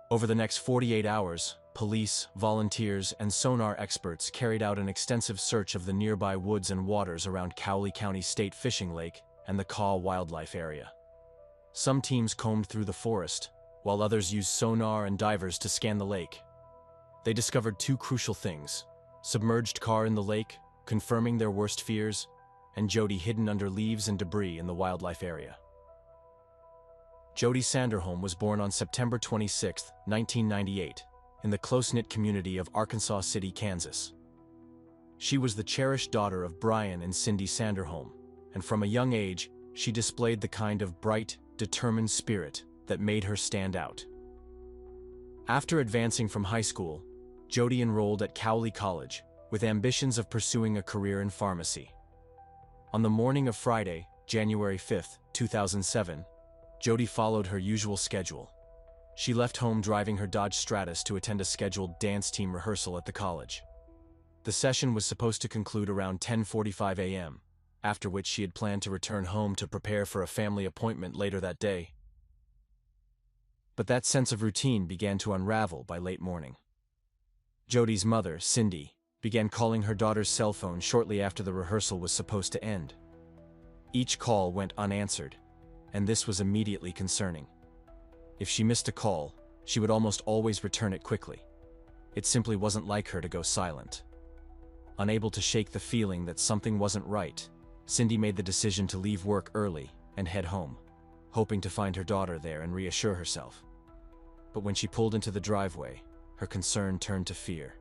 Over the next 48 hours, police, volunteers, and sonar experts carried out an extensive search of the nearby woods and waters around Cowley County State Fishing Lake and the Caw Wildlife Area. Some teams combed through the forest, while others used sonar and divers to scan the lake. They discovered two crucial things: submerged car in the lake, confirming their worst fears, and Jody hidden under leaves and debris in the wildlife area. Jody Sanderholm was born on September 26, 1998, in the close-knit community of Arkansas City, Kansas. She was the cherished daughter of Brian and Cindy Sanderholm, and from a young age, she displayed the kind of bright, determined spirit that made her stand out. After advancing from high school, Jody enrolled at Cowley College, with ambitions of pursuing a career in pharmacy. On the morning of Friday, January 5, 2007, Jody followed her usual schedule. She left home driving her Dodge Stratus to attend a scheduled dance team rehearsal at the college. The session was supposed to conclude around 10:45 a.m., after which she had planned to return home to prepare for a family appointment later that day. But that sense of routine began to unravel by late morning. Jody's mother, Cindy, began calling her daughter's cell phone shortly after the rehearsal was supposed to end. Each call went unanswered, and this was immediately concerning. If she missed a call, she would almost always return it quickly. It simply wasn't like her to go silent. Unable to shake the feeling that something wasn't right, Cindy made the decision to leave work early and head home, hoping to find her daughter there and reassure herself. But when she pulled into the driveway, her concern turned to fear.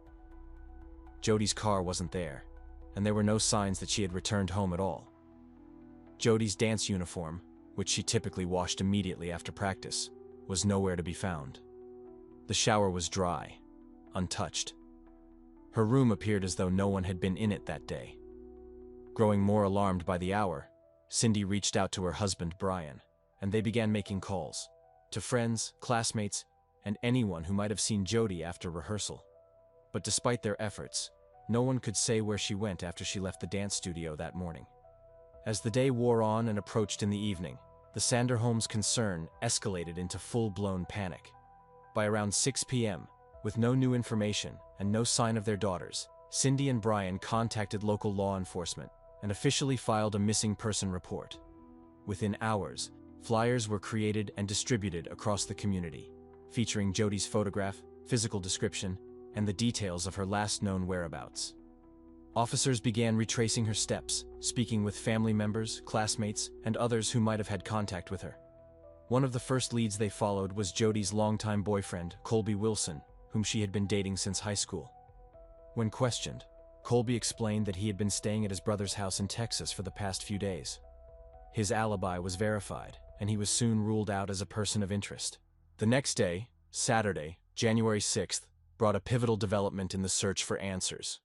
Jody's car wasn't there, and there were no signs that she had returned home at all. Jody's dance uniform, which she typically washed immediately after practice, was nowhere to be found. The shower was dry, untouched. Her room appeared as though no one had been in it that day. Growing more alarmed by the hour, Cindy reached out to her husband, Brian, and they began making calls to friends, classmates, and anyone who might have seen Jody after rehearsal. But despite their efforts, no one could say where she went after she left the dance studio that morning. As the day wore on and approached in the evening, the Sanderholms' concern escalated into full-blown panic. By around 6 p.m., with no new information and no sign of their daughters, Cindy and Brian contacted local law enforcement and officially filed a missing person report. Within hours, flyers were created and distributed across the community, featuring Jody's photograph, physical description, and the details of her last known whereabouts. Officers began retracing her steps, speaking with family members, classmates, and others who might have had contact with her. One of the first leads they followed was Jody's longtime boyfriend, Colby Wilson, whom she had been dating since high school. When questioned, Colby explained that he had been staying at his brother's house in Texas for the past few days. His alibi was verified, and he was soon ruled out as a person of interest. The next day, Saturday, January 6th, brought a pivotal development in the search for answers.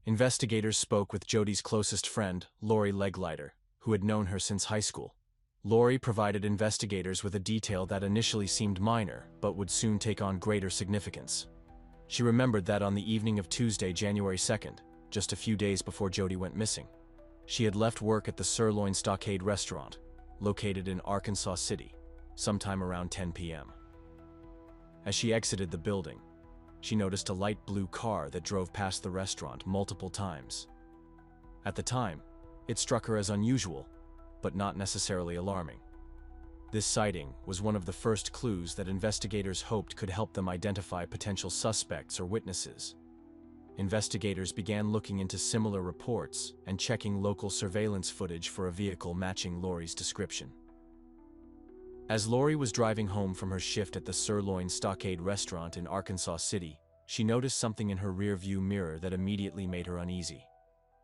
Investigators spoke with Jody's closest friend, Lori Leglighter, who had known her since high school. Lori provided investigators with a detail that initially seemed minor, but would soon take on greater significance. She remembered that on the evening of Tuesday, January 2nd, just a few days before Jody went missing, she had left work at the Sirloin Stockade restaurant, located in Arkansas City, sometime around 10 p.m. As she exited the building, she noticed a light blue car that drove past the restaurant multiple times. At the time, it struck her as unusual, but not necessarily alarming. This sighting was one of the first clues that investigators hoped could help them identify potential suspects or witnesses. Investigators began looking into similar reports and checking local surveillance footage for a vehicle matching Lori's description. As Lori was driving home from her shift at the Sirloin Stockade restaurant in Arkansas City, she noticed something in her rear-view mirror that immediately made her uneasy.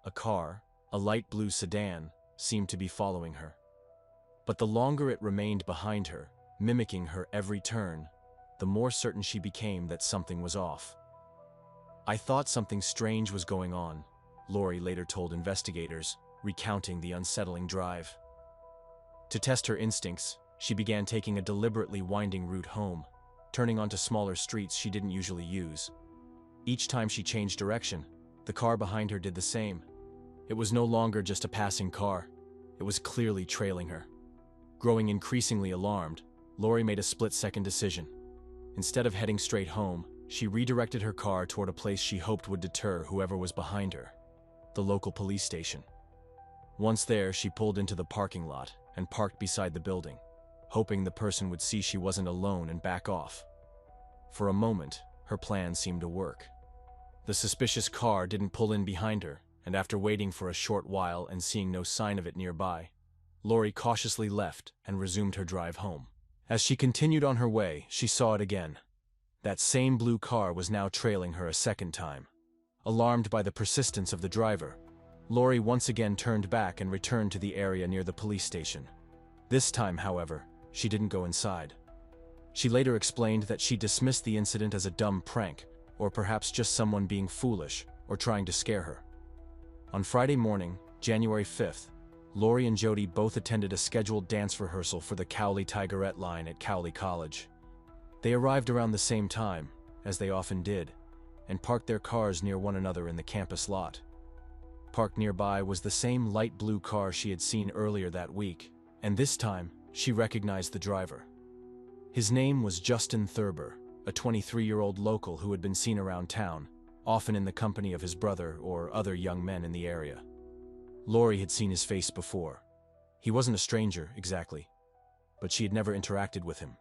A car, a light blue sedan, seemed to be following her. But the longer it remained behind her, mimicking her every turn, the more certain she became that something was off. "I thought something strange was going on," Lori later told investigators, recounting the unsettling drive. To test her instincts, she began taking a deliberately winding route home, turning onto smaller streets she didn't usually use. Each time she changed direction, the car behind her did the same. It was no longer just a passing car. It was clearly trailing her. Growing increasingly alarmed, Lori made a split-second decision. Instead of heading straight home, she redirected her car toward a place she hoped would deter whoever was behind her, the local police station. Once there, she pulled into the parking lot and parked beside the building, hoping the person would see she wasn't alone and back off. For a moment, her plan seemed to work. The suspicious car didn't pull in behind her, and after waiting for a short while and seeing no sign of it nearby, Lori cautiously left and resumed her drive home. As she continued on her way, she saw it again. That same blue car was now trailing her a second time. Alarmed by the persistence of the driver, Lori once again turned back and returned to the area near the police station. This time, however, she didn't go inside. She later explained that she dismissed the incident as a dumb prank, or perhaps just someone being foolish or trying to scare her. On Friday morning, January 5th, Lori and Jody both attended a scheduled dance rehearsal for the Cowley Tigerette line at Cowley College. They arrived around the same time, as they often did, and parked their cars near one another in the campus lot. Parked nearby was the same light blue car she had seen earlier that week, and this time, she recognized the driver. His name was Justin Thurber, a 23-year-old local who had been seen around town, often in the company of his brother or other young men in the area. Lori had seen his face before. He wasn't a stranger, exactly, but she had never interacted with him.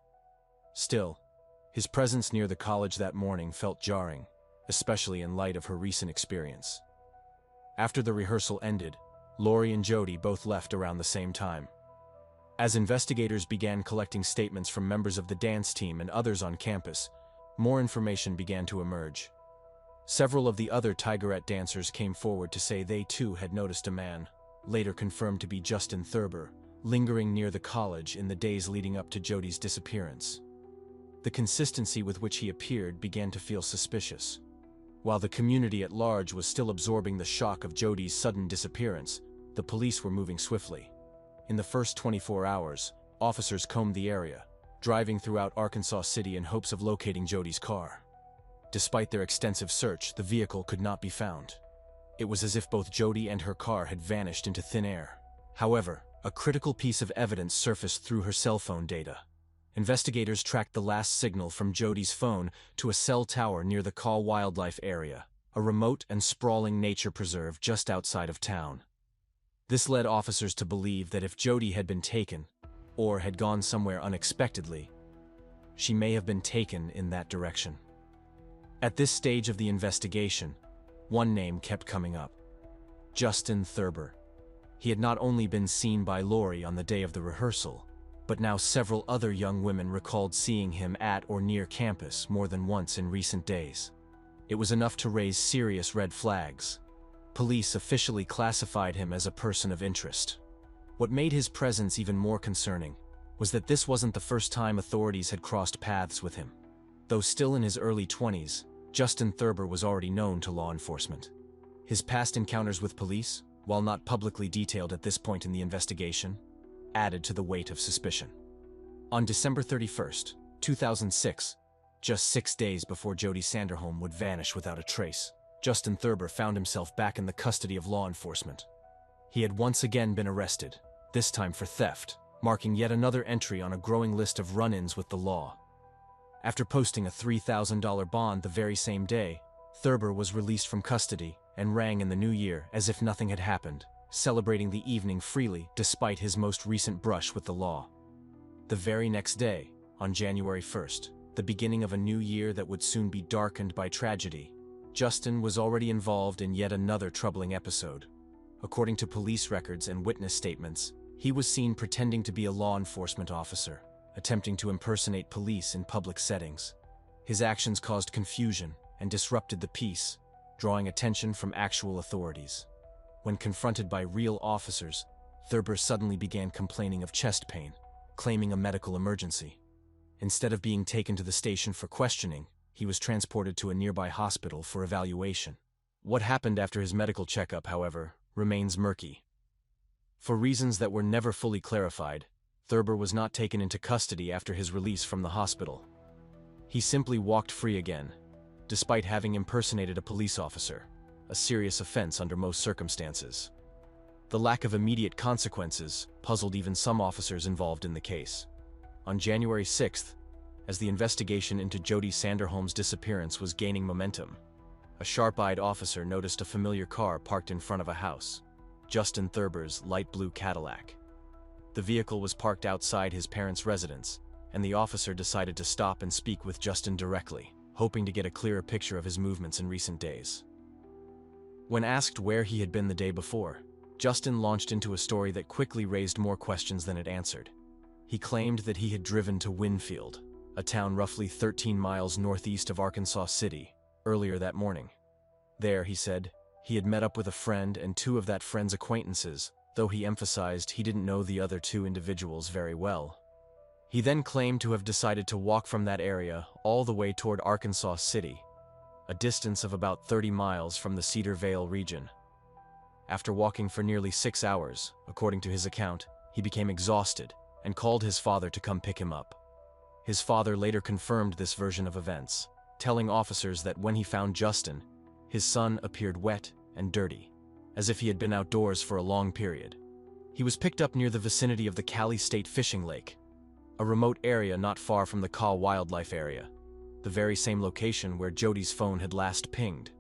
Still, his presence near the college that morning felt jarring, especially in light of her recent experience. After the rehearsal ended, Lori and Jody both left around the same time. As investigators began collecting statements from members of the dance team and others on campus, more information began to emerge. Several of the other Tigerette dancers came forward to say they too had noticed a man, later confirmed to be Justin Thurber, lingering near the college in the days leading up to Jody's disappearance. The consistency with which he appeared began to feel suspicious. While the community at large was still absorbing the shock of Jody's sudden disappearance, the police were moving swiftly. In the first 24 hours, officers combed the area, driving throughout Arkansas City in hopes of locating Jody's car. Despite their extensive search, the vehicle could not be found. It was as if both Jody and her car had vanished into thin air. However, a critical piece of evidence surfaced through her cell phone data. Investigators tracked the last signal from Jody's phone to a cell tower near the Kaw Wildlife Area, a remote and sprawling nature preserve just outside of town. This led officers to believe that if Jody had been taken, or had gone somewhere unexpectedly, she may have been taken in that direction. At this stage of the investigation, one name kept coming up: Justin Thurber. He had not only been seen by Lori on the day of the rehearsal, but now several other young women recalled seeing him at or near campus more than once in recent days. It was enough to raise serious red flags. Police officially classified him as a person of interest. What made his presence even more concerning was that this wasn't the first time authorities had crossed paths with him. Though still in his early 20s, Justin Thurber was already known to law enforcement. His past encounters with police, while not publicly detailed at this point in the investigation, added to the weight of suspicion. On December 31st, 2006, just 6 days before Jody Sanderholm would vanish without a trace, Justin Thurber found himself back in the custody of law enforcement. He had once again been arrested, this time for theft, marking yet another entry on a growing list of run-ins with the law. After posting a $3,000 bond the very same day, Thurber was released from custody and rang in the new year as if nothing had happened, celebrating the evening freely despite his most recent brush with the law. The very next day, on January 1st, the beginning of a new year that would soon be darkened by tragedy, Justin was already involved in yet another troubling episode. According to police records and witness statements, he was seen pretending to be a law enforcement officer, attempting to impersonate police in public settings. His actions caused confusion and disrupted the peace, drawing attention from actual authorities. When confronted by real officers, Thurber suddenly began complaining of chest pain, claiming a medical emergency. Instead of being taken to the station for questioning, he was transported to a nearby hospital for evaluation. What happened after his medical checkup, however, remains murky. For reasons that were never fully clarified, Thurber was not taken into custody after his release from the hospital. He simply walked free again, despite having impersonated a police officer, a serious offense under most circumstances. The lack of immediate consequences puzzled even some officers involved in the case. On January 6th, as the investigation into Jody Sanderholm's disappearance was gaining momentum. A sharp-eyed officer noticed a familiar car parked in front of a house, Justin Thurber's light blue Cadillac. The vehicle was parked outside his parents' residence, and the officer decided to stop and speak with Justin directly, hoping to get a clearer picture of his movements in recent days. When asked where he had been the day before, Justin launched into a story that quickly raised more questions than it answered. He claimed that he had driven to Winfield, a town roughly 13 miles northeast of Arkansas City, earlier that morning. There, he said, he had met up with a friend and two of that friend's acquaintances, though he emphasized he didn't know the other two individuals very well. He then claimed to have decided to walk from that area all the way toward Arkansas City, a distance of about 30 miles from the Cedar Vale region. After walking for nearly 6 hours, according to his account, he became exhausted and called his father to come pick him up. His father later confirmed this version of events, telling officers that when he found Justin, his son appeared wet and dirty, as if he had been outdoors for a long period. He was picked up near the vicinity of the Cali State Fishing Lake, a remote area not far from the Kaw Wildlife Area, the very same location where Jody's phone had last pinged.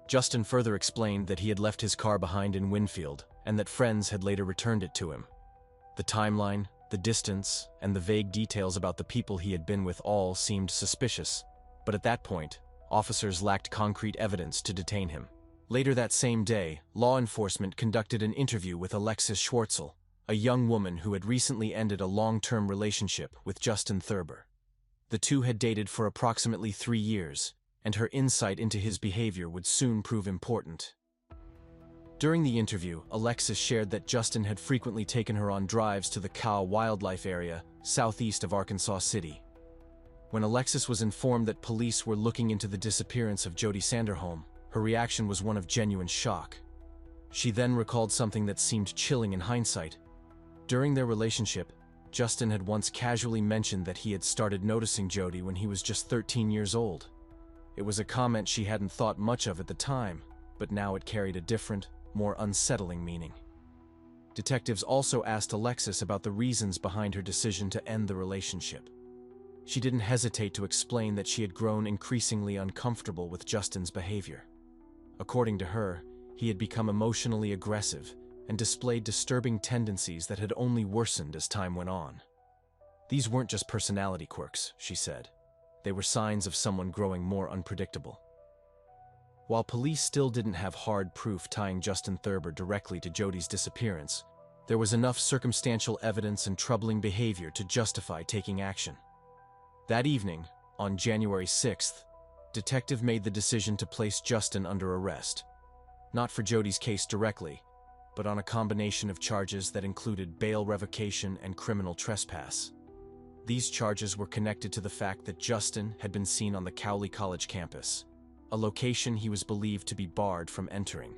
Justin further explained that he had left his car behind in Winfield and that friends had later returned it to him. The timeline, the distance, and the vague details about the people he had been with all seemed suspicious, but at that point, officers lacked concrete evidence to detain him. Later that same day, law enforcement conducted an interview with Alexis Schwartzel, a young woman who had recently ended a long-term relationship with Justin Thurber. The two had dated for approximately 3 years, and her insight into his behavior would soon prove important. During the interview, Alexis shared that Justin had frequently taken her on drives to the Kaw Wildlife Area, southeast of Arkansas City. When Alexis was informed that police were looking into the disappearance of Jody Sanderholm, her reaction was one of genuine shock. She then recalled something that seemed chilling in hindsight. During their relationship, Justin had once casually mentioned that he had started noticing Jody when he was just 13 years old. It was a comment she hadn't thought much of at the time, but now it carried a different, more unsettling meaning. Detectives also asked Alexis about the reasons behind her decision to end the relationship. She didn't hesitate to explain that she had grown increasingly uncomfortable with Justin's behavior. According to her, he had become emotionally aggressive and displayed disturbing tendencies that had only worsened as time went on. These weren't just personality quirks, she said. They were signs of someone growing more unpredictable. While police still didn't have hard proof tying Justin Thurber directly to Jody's disappearance, there was enough circumstantial evidence and troubling behavior to justify taking action. That evening, on January 6th, detective made the decision to place Justin under arrest. Not for Jody's case directly, but on a combination of charges that included bail revocation and criminal trespass. These charges were connected to the fact that Justin had been seen on the Cowley College campus, a location he was believed to be barred from entering.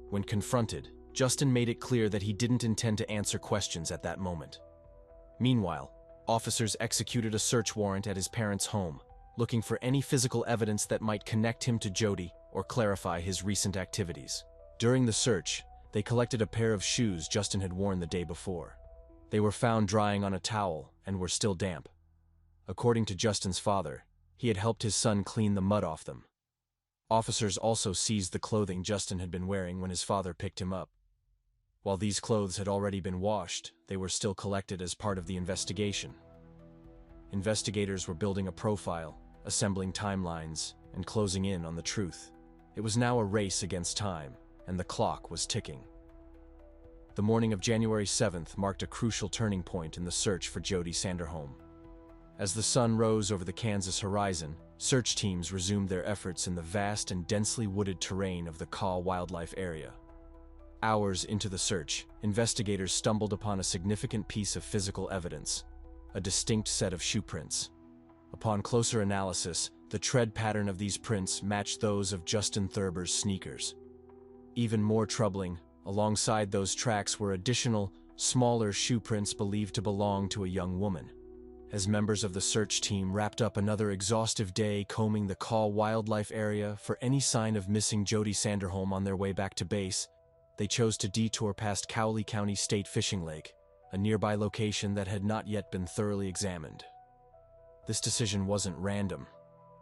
When confronted, Justin made it clear that he didn't intend to answer questions at that moment. Meanwhile, officers executed a search warrant at his parents' home, looking for any physical evidence that might connect him to Jody or clarify his recent activities. During the search, they collected a pair of shoes Justin had worn the day before. They were found drying on a towel and were still damp. According to Justin's father, he had helped his son clean the mud off them. Officers also seized the clothing Justin had been wearing when his father picked him up. While these clothes had already been washed, they were still collected as part of the investigation. Investigators were building a profile, assembling timelines, and closing in on the truth. It was now a race against time, and the clock was ticking. The morning of January 7th marked a crucial turning point in the search for Jody Sanderholm. As the sun rose over the Kansas horizon, search teams resumed their efforts in the vast and densely wooded terrain of the Kaw Wildlife Area. Hours into the search, investigators stumbled upon a significant piece of physical evidence, a distinct set of shoe prints. Upon closer analysis, the tread pattern of these prints matched those of Justin Thurber's sneakers. Even more troubling, alongside those tracks were additional, smaller shoe prints believed to belong to a young woman. As members of the search team wrapped up another exhaustive day combing the Kaw Wildlife Area for any sign of missing Jody Sanderholm on their way back to base, they chose to detour past Cowley County State Fishing Lake, a nearby location that had not yet been thoroughly examined. This decision wasn't random.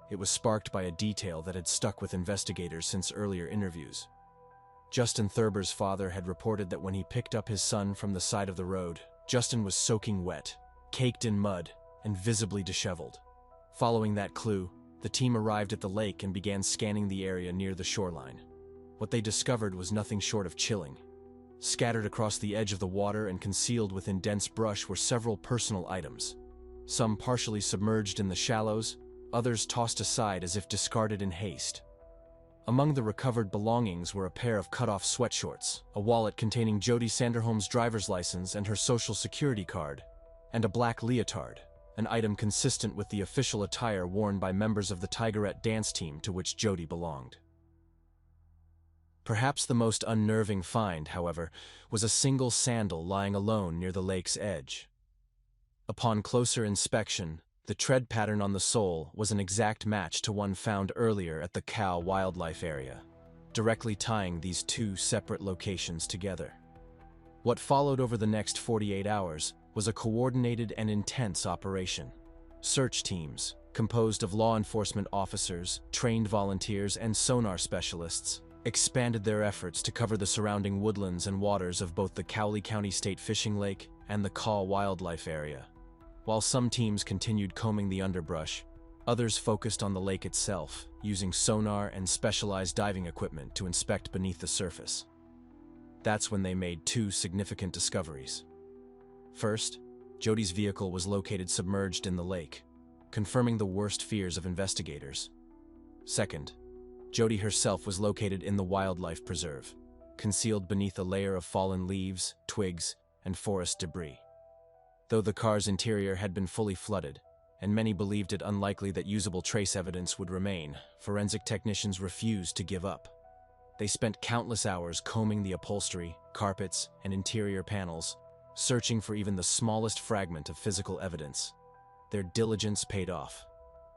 It was sparked by a detail that had stuck with investigators since earlier interviews. Justin Thurber's father had reported that when he picked up his son from the side of the road, Justin was soaking wet, caked in mud, and visibly disheveled. Following that clue, the team arrived at the lake and began scanning the area near the shoreline. What they discovered was nothing short of chilling. Scattered across the edge of the water and concealed within dense brush were several personal items. Some partially submerged in the shallows, others tossed aside as if discarded in haste. Among the recovered belongings were a pair of cut-off sweatshorts, a wallet containing Jody Sanderholm's driver's license and her social security card, and a black leotard, an item consistent with the official attire worn by members of the Tigerette dance team to which Jody belonged. Perhaps the most unnerving find, however, was a single sandal lying alone near the lake's edge. Upon closer inspection, the tread pattern on the sole was an exact match to one found earlier at the Cow Wildlife Area, directly tying these two separate locations together. What followed over the next 48 hours was a coordinated and intense operation. Search teams, composed of law enforcement officers, trained volunteers, and sonar specialists, expanded their efforts to cover the surrounding woodlands and waters of both the Cowley County State Fishing Lake and the Cow Wildlife Area. While some teams continued combing the underbrush, others focused on the lake itself, using sonar and specialized diving equipment to inspect beneath the surface. That's when they made two significant discoveries. First, Jody's vehicle was located submerged in the lake, confirming the worst fears of investigators. Second, Jody herself was located in the wildlife preserve, concealed beneath a layer of fallen leaves, twigs, and forest debris. Though the car's interior had been fully flooded, and many believed it unlikely that usable trace evidence would remain, forensic technicians refused to give up. They spent countless hours combing the upholstery, carpets, and interior panels, searching for even the smallest fragment of physical evidence. Their diligence paid off.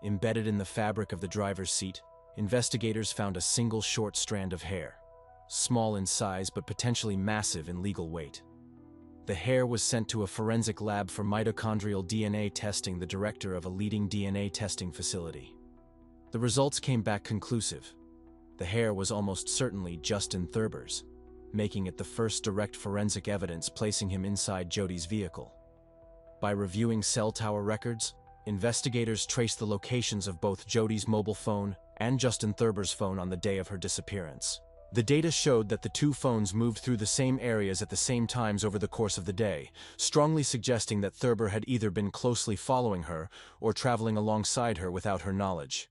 Embedded in the fabric of the driver's seat, investigators found a single short strand of hair, small in size but potentially massive in legal weight. The hair was sent to a forensic lab for mitochondrial DNA testing, the director of a leading DNA testing facility. The results came back conclusive. The hair was almost certainly Justin Thurber's, making it the first direct forensic evidence placing him inside Jody's vehicle. By reviewing cell tower records, investigators traced the locations of both Jody's mobile phone and Justin Thurber's phone on the day of her disappearance. The data showed that the two phones moved through the same areas at the same times over the course of the day, strongly suggesting that Thurber had either been closely following her or traveling alongside her without her knowledge.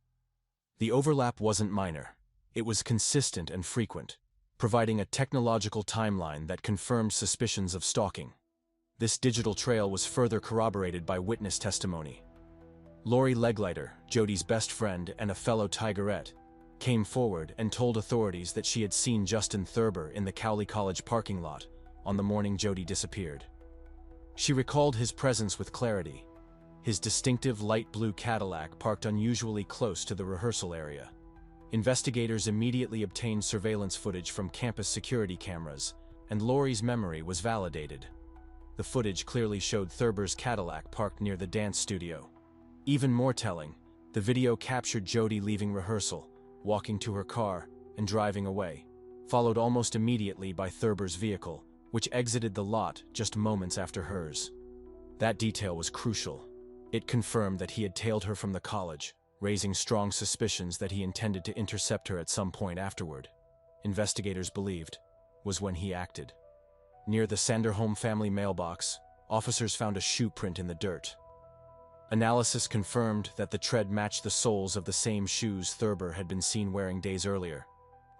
The overlap wasn't minor. It was consistent and frequent, providing a technological timeline that confirmed suspicions of stalking. This digital trail was further corroborated by witness testimony. Lori Leglighter, Jody's best friend and a fellow Tigerette, came forward and told authorities that she had seen Justin Thurber in the Cowley College parking lot on the morning Jody disappeared. She recalled his presence with clarity, his distinctive light blue Cadillac parked unusually close to the rehearsal area. Investigators immediately obtained surveillance footage from campus security cameras, and Lori's memory was validated. The footage clearly showed Thurber's Cadillac parked near the dance studio. Even more telling, the video captured Jody leaving rehearsal, walking to her car, and driving away, followed almost immediately by Thurber's vehicle, which exited the lot just moments after hers. That detail was crucial. It confirmed that he had tailed her from the college, raising strong suspicions that he intended to intercept her at some point afterward. Investigators believed was when he acted. Near the Sanderholm family mailbox, officers found a shoe print in the dirt. Analysis confirmed that the tread matched the soles of the same shoes Thurber had been seen wearing days earlier.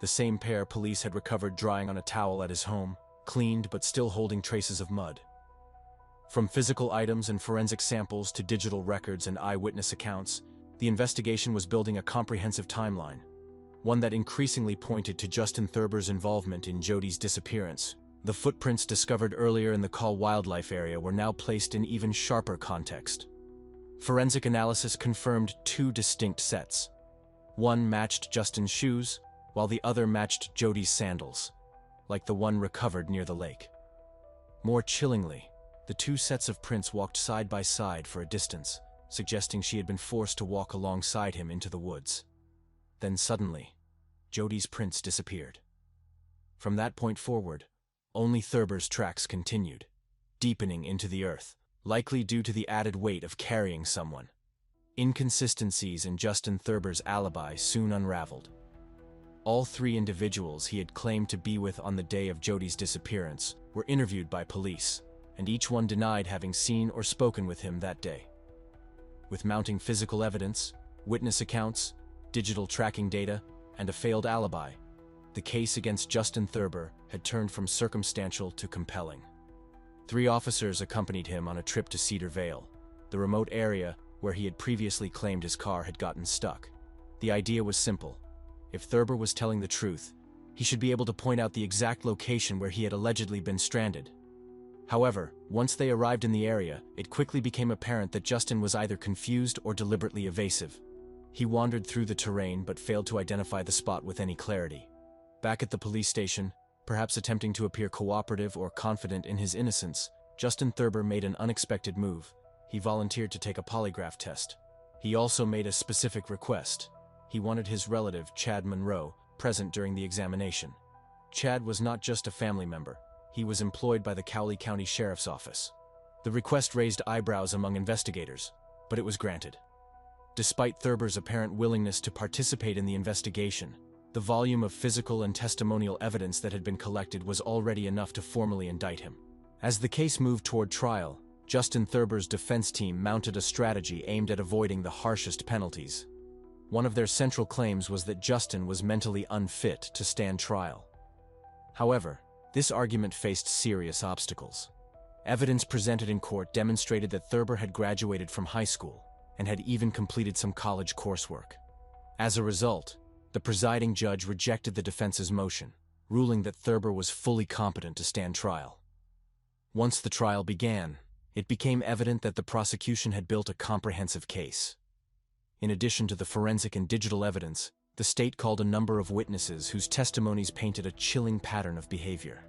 The same pair police had recovered drying on a towel at his home, cleaned but still holding traces of mud. From physical items and forensic samples to digital records and eyewitness accounts, the investigation was building a comprehensive timeline, one that increasingly pointed to Justin Thurber's involvement in Jody's disappearance. The footprints discovered earlier in the Cow Wildlife Area were now placed in even sharper context. Forensic analysis confirmed two distinct sets. One matched Justin's shoes, while the other matched Jody's sandals, like the one recovered near the lake. More chillingly, the two sets of prints walked side by side for a distance, suggesting she had been forced to walk alongside him into the woods. Then suddenly, Jody's prints disappeared. From that point forward, only Thurber's tracks continued, deepening into the earth, likely due to the added weight of carrying someone. Inconsistencies in Justin Thurber's alibi soon unraveled. All three individuals he had claimed to be with on the day of Jody's disappearance were interviewed by police, and each one denied having seen or spoken with him that day. With mounting physical evidence, witness accounts, digital tracking data, and a failed alibi, the case against Justin Thurber had turned from circumstantial to compelling. 3 officers accompanied him on a trip to Cedar Vale, the remote area where he had previously claimed his car had gotten stuck. The idea was simple. If Thurber was telling the truth, he should be able to point out the exact location where he had allegedly been stranded. However, once they arrived in the area, it quickly became apparent that Justin was either confused or deliberately evasive. He wandered through the terrain but failed to identify the spot with any clarity. Back at the police station, perhaps attempting to appear cooperative or confident in his innocence, Justin Thurber made an unexpected move. He volunteered to take a polygraph test. He also made a specific request. He wanted his relative, Chad Monroe, present during the examination. Chad was not just a family member. He was employed by the Cowley County Sheriff's Office. The request raised eyebrows among investigators, but it was granted. Despite Thurber's apparent willingness to participate in the investigation, the volume of physical and testimonial evidence that had been collected was already enough to formally indict him. As the case moved toward trial, Justin Thurber's defense team mounted a strategy aimed at avoiding the harshest penalties. One of their central claims was that Justin was mentally unfit to stand trial. However, this argument faced serious obstacles. Evidence presented in court demonstrated that Thurber had graduated from high school and had even completed some college coursework. As a result, the presiding judge rejected the defense's motion, ruling that Thurber was fully competent to stand trial. Once the trial began, it became evident that the prosecution had built a comprehensive case. In addition to the forensic and digital evidence, the state called a number of witnesses whose testimonies painted a chilling pattern of behavior.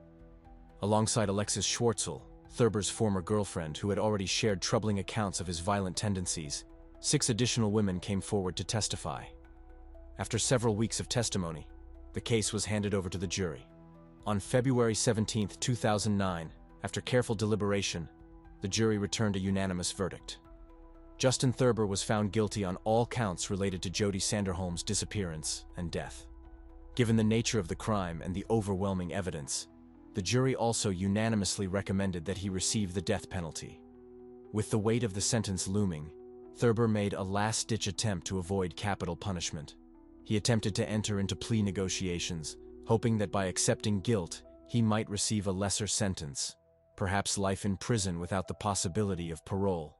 Alongside Alexis Schwartzel, Thurber's former girlfriend who had already shared troubling accounts of his violent tendencies, 6 additional women came forward to testify. After several weeks of testimony, the case was handed over to the jury. On February 17, 2009, after careful deliberation, the jury returned a unanimous verdict. Justin Thurber was found guilty on all counts related to Jody Sanderholm's disappearance and death. Given the nature of the crime and the overwhelming evidence, the jury also unanimously recommended that he receive the death penalty. With the weight of the sentence looming, Thurber made a last-ditch attempt to avoid capital punishment. He attempted to enter into plea negotiations, hoping that by accepting guilt, he might receive a lesser sentence, perhaps life in prison without the possibility of parole.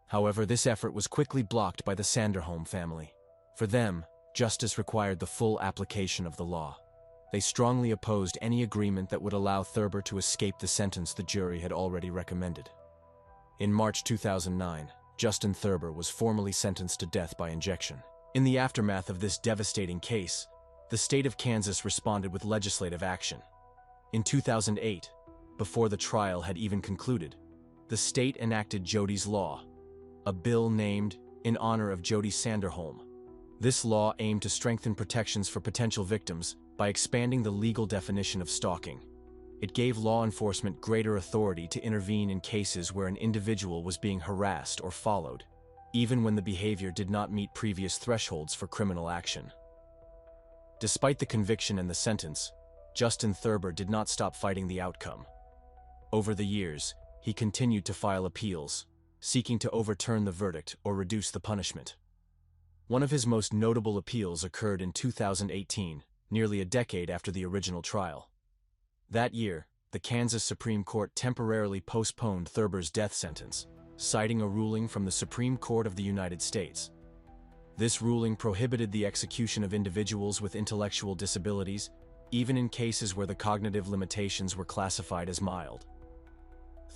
However, this effort was quickly blocked by the Sanderholm family. For them, justice required the full application of the law. They strongly opposed any agreement that would allow Thurber to escape the sentence the jury had already recommended. In March 2009, Justin Thurber was formally sentenced to death by injection. In the aftermath of this devastating case, the state of Kansas responded with legislative action. In 2008, before the trial had even concluded, the state enacted Jody's Law, a bill named in honor of Jody Sanderholm. This law aimed to strengthen protections for potential victims by expanding the legal definition of stalking. It gave law enforcement greater authority to intervene in cases where an individual was being harassed or followed, even when the behavior did not meet previous thresholds for criminal action. Despite the conviction and the sentence, Justin Thurber did not stop fighting the outcome. Over the years, he continued to file appeals, seeking to overturn the verdict or reduce the punishment. One of his most notable appeals occurred in 2018, nearly a decade after the original trial. That year, the Kansas Supreme Court temporarily postponed Thurber's death sentence, citing a ruling from the Supreme Court of the United States. This ruling prohibited the execution of individuals with intellectual disabilities, even in cases where the cognitive limitations were classified as mild.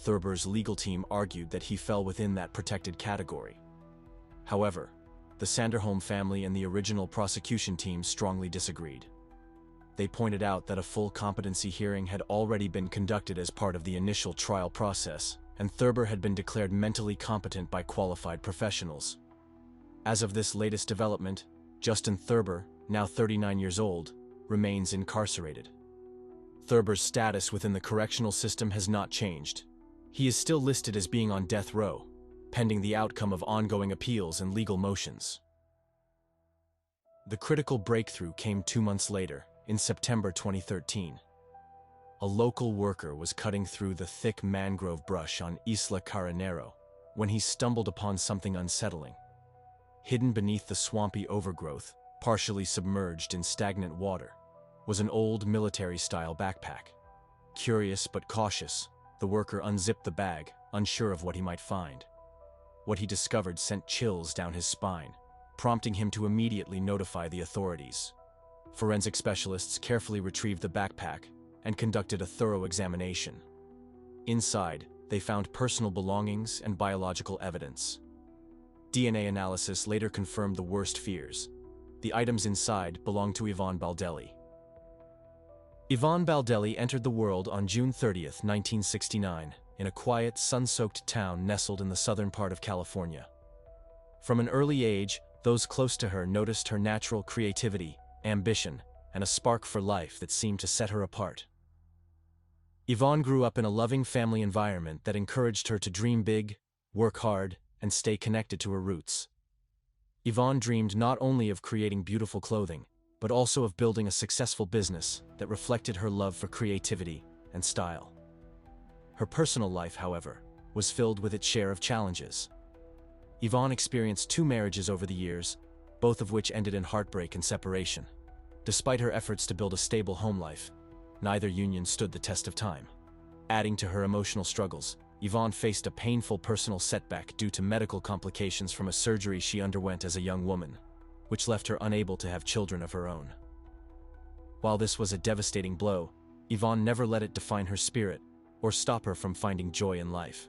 Thurber's legal team argued that he fell within that protected category. However, the Sanderholm family and the original prosecution team strongly disagreed. They pointed out that a full competency hearing had already been conducted as part of the initial trial process, and Thurber had been declared mentally competent by qualified professionals. As of this latest development, Justin Thurber, now 39 years old, remains incarcerated. Thurber's status within the correctional system has not changed. He is still listed as being on death row, pending the outcome of ongoing appeals and legal motions. The critical breakthrough came 2 months later, in September 2013. A local worker was cutting through the thick mangrove brush on Isla Caronero when he stumbled upon something unsettling. Hidden beneath the swampy overgrowth, partially submerged in stagnant water, was an old military-style backpack. Curious but cautious, the worker unzipped the bag, unsure of what he might find. What he discovered sent chills down his spine, prompting him to immediately notify the authorities. Forensic specialists carefully retrieved the backpack and conducted a thorough examination. Inside, they found personal belongings and biological evidence. DNA analysis later confirmed the worst fears. The items inside belonged to Yvonne Baldelli. Yvonne Baldelli entered the world on June 30, 1969, in a quiet, sun-soaked town nestled in the southern part of California. From an early age, those close to her noticed her natural creativity, ambition, and a spark for life that seemed to set her apart. Yvonne grew up in a loving family environment that encouraged her to dream big, work hard, and stay connected to her roots. Yvonne dreamed not only of creating beautiful clothing, but also of building a successful business that reflected her love for creativity and style. Her personal life, however, was filled with its share of challenges. Yvonne experienced 2 marriages over the years, both of which ended in heartbreak and separation. Despite her efforts to build a stable home life, neither union stood the test of time. Adding to her emotional struggles, Yvonne faced a painful personal setback due to medical complications from a surgery she underwent as a young woman, which left her unable to have children of her own. While this was a devastating blow, Yvonne never let it define her spirit or stop her from finding joy in life.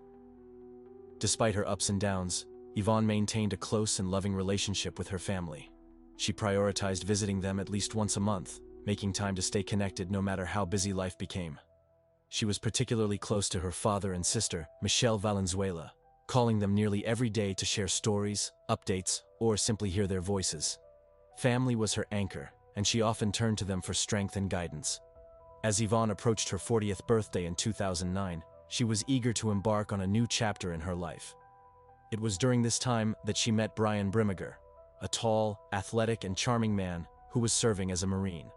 Despite her ups and downs, Yvonne maintained a close and loving relationship with her family. She prioritized visiting them at least once a month, making time to stay connected no matter how busy life became. She was particularly close to her father and sister, Michelle Valenzuela, calling them nearly every day to share stories, updates, or simply hear their voices. Family was her anchor, and she often turned to them for strength and guidance. As Yvonne approached her 40th birthday in 2009, she was eager to embark on a new chapter in her life. It was during this time that she met Brian Brimmiger, a tall, athletic, and charming man who was serving as a Marine.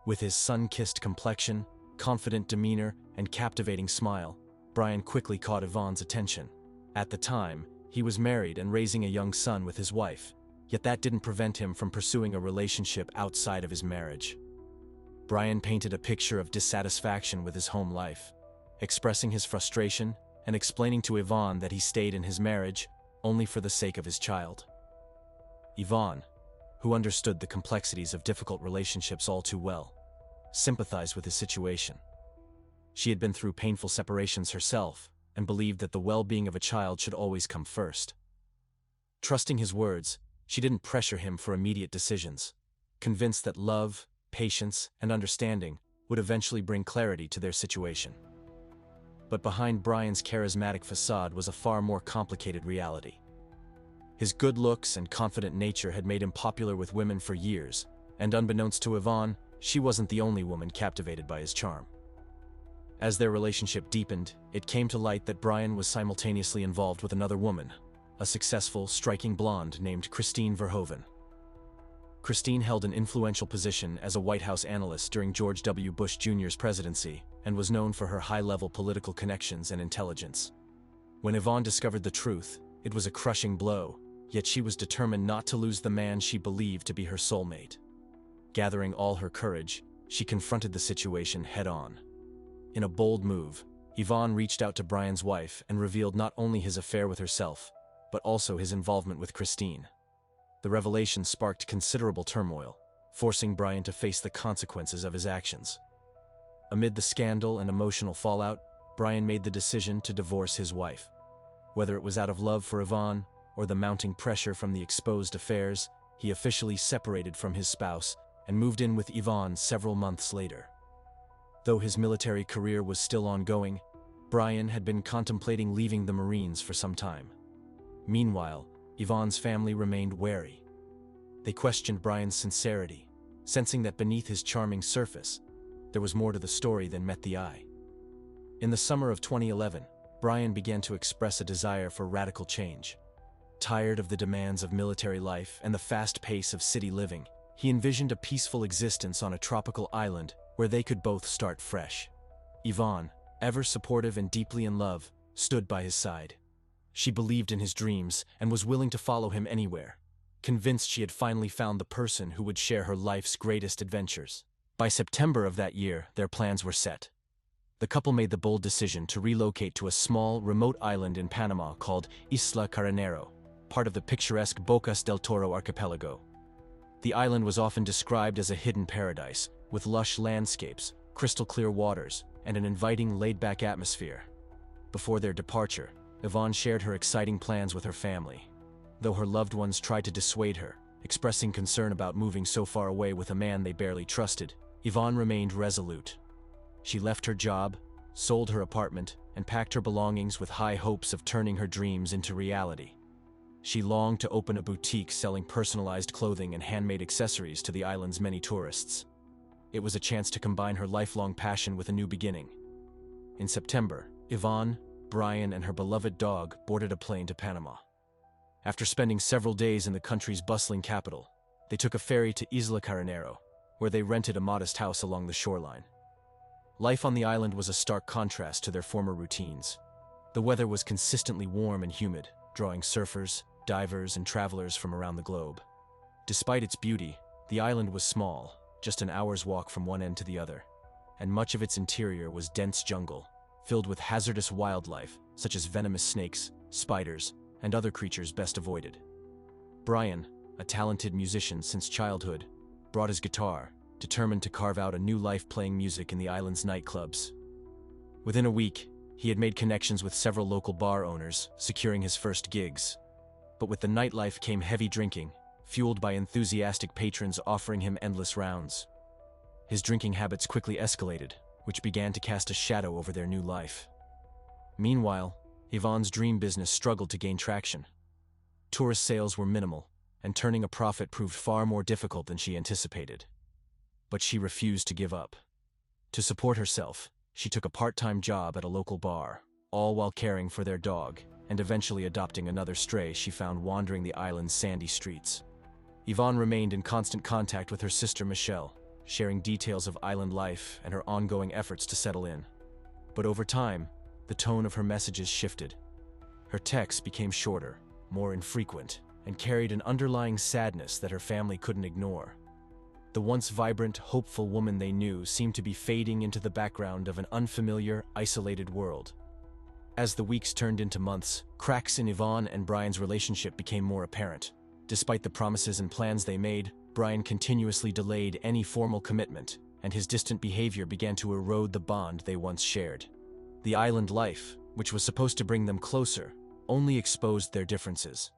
With his sun-kissed complexion, confident demeanor, and captivating smile, Brian quickly caught Yvonne's attention. At the time, he was married and raising a young son with his wife, yet that didn't prevent him from pursuing a relationship outside of his marriage. Brian painted a picture of dissatisfaction with his home life, expressing his frustration and explaining to Yvonne that he stayed in his marriage only for the sake of his child. Yvonne, who understood the complexities of difficult relationships all too well, sympathized with his situation. She had been through painful separations herself and believed that the well-being of a child should always come first. Trusting his words, she didn't pressure him for immediate decisions, convinced that love, patience, and understanding would eventually bring clarity to their situation. But behind Brian's charismatic facade was a far more complicated reality. His good looks and confident nature had made him popular with women for years, and unbeknownst to Yvonne, she wasn't the only woman captivated by his charm. As their relationship deepened, it came to light that Brian was simultaneously involved with another woman, a successful, striking blonde named Christine Verhoeven. Christine held an influential position as a White House analyst during George W. Bush Jr.'s presidency and was known for her high-level political connections and intelligence. When Yvonne discovered the truth, it was a crushing blow, yet she was determined not to lose the man she believed to be her soulmate. Gathering all her courage, she confronted the situation head-on. In a bold move, Yvonne reached out to Brian's wife and revealed not only his affair with herself, but also his involvement with Christine. The revelation sparked considerable turmoil, forcing Brian to face the consequences of his actions. Amid the scandal and emotional fallout, Brian made the decision to divorce his wife. Whether it was out of love for Yvonne or the mounting pressure from the exposed affairs, he officially separated from his spouse and moved in with Yvonne several months later. Though his military career was still ongoing, Brian had been contemplating leaving the Marines for some time. Meanwhile, Yvonne's family remained wary. They questioned Brian's sincerity, sensing that beneath his charming surface, there was more to the story than met the eye. In the summer of 2011, Brian began to express a desire for radical change. Tired of the demands of military life and the fast pace of city living, he envisioned a peaceful existence on a tropical island where they could both start fresh. Yvonne, ever supportive and deeply in love, stood by his side. She believed in his dreams and was willing to follow him anywhere, convinced she had finally found the person who would share her life's greatest adventures. By September of that year, their plans were set. The couple made the bold decision to relocate to a small, remote island in Panama called Isla Carnero, part of the picturesque Bocas del Toro archipelago. The island was often described as a hidden paradise, with lush landscapes, crystal-clear waters, and an inviting, laid-back atmosphere. Before their departure, Yvonne shared her exciting plans with her family. Though her loved ones tried to dissuade her, expressing concern about moving so far away with a man they barely trusted, Yvonne remained resolute. She left her job, sold her apartment, and packed her belongings with high hopes of turning her dreams into reality. She longed to open a boutique selling personalized clothing and handmade accessories to the island's many tourists. It was a chance to combine her lifelong passion with a new beginning. In September, Yvonne, Brian, and her beloved dog boarded a plane to Panama. After spending several days in the country's bustling capital, they took a ferry to Isla Carnero, where they rented a modest house along the shoreline. Life on the island was a stark contrast to their former routines. The weather was consistently warm and humid, drawing surfers, divers, and travelers from around the globe. Despite its beauty, the island was small, just an hour's walk from one end to the other, and much of its interior was dense jungle, filled with hazardous wildlife such as venomous snakes, spiders, and other creatures best avoided. Brian, a talented musician since childhood, brought his guitar, determined to carve out a new life playing music in the island's nightclubs. Within a week, he had made connections with several local bar owners, securing his first gigs. But with the nightlife came heavy drinking, fueled by enthusiastic patrons offering him endless rounds. His drinking habits quickly escalated, which began to cast a shadow over their new life. Meanwhile, Yvonne's dream business struggled to gain traction. Tourist sales were minimal, and turning a profit proved far more difficult than she anticipated. But she refused to give up. To support herself, she took a part-time job at a local bar, all while caring for their dog, and eventually adopting another stray she found wandering the island's sandy streets. Yvonne remained in constant contact with her sister Michelle, sharing details of island life and her ongoing efforts to settle in. But over time, the tone of her messages shifted. Her texts became shorter, more infrequent, and carried an underlying sadness that her family couldn't ignore. The once vibrant, hopeful woman they knew seemed to be fading into the background of an unfamiliar, isolated world. As the weeks turned into months, cracks in Yvonne and Brian's relationship became more apparent. Despite the promises and plans they made, Brian continuously delayed any formal commitment, and his distant behavior began to erode the bond they once shared. The island life, which was supposed to bring them closer, only exposed their differences.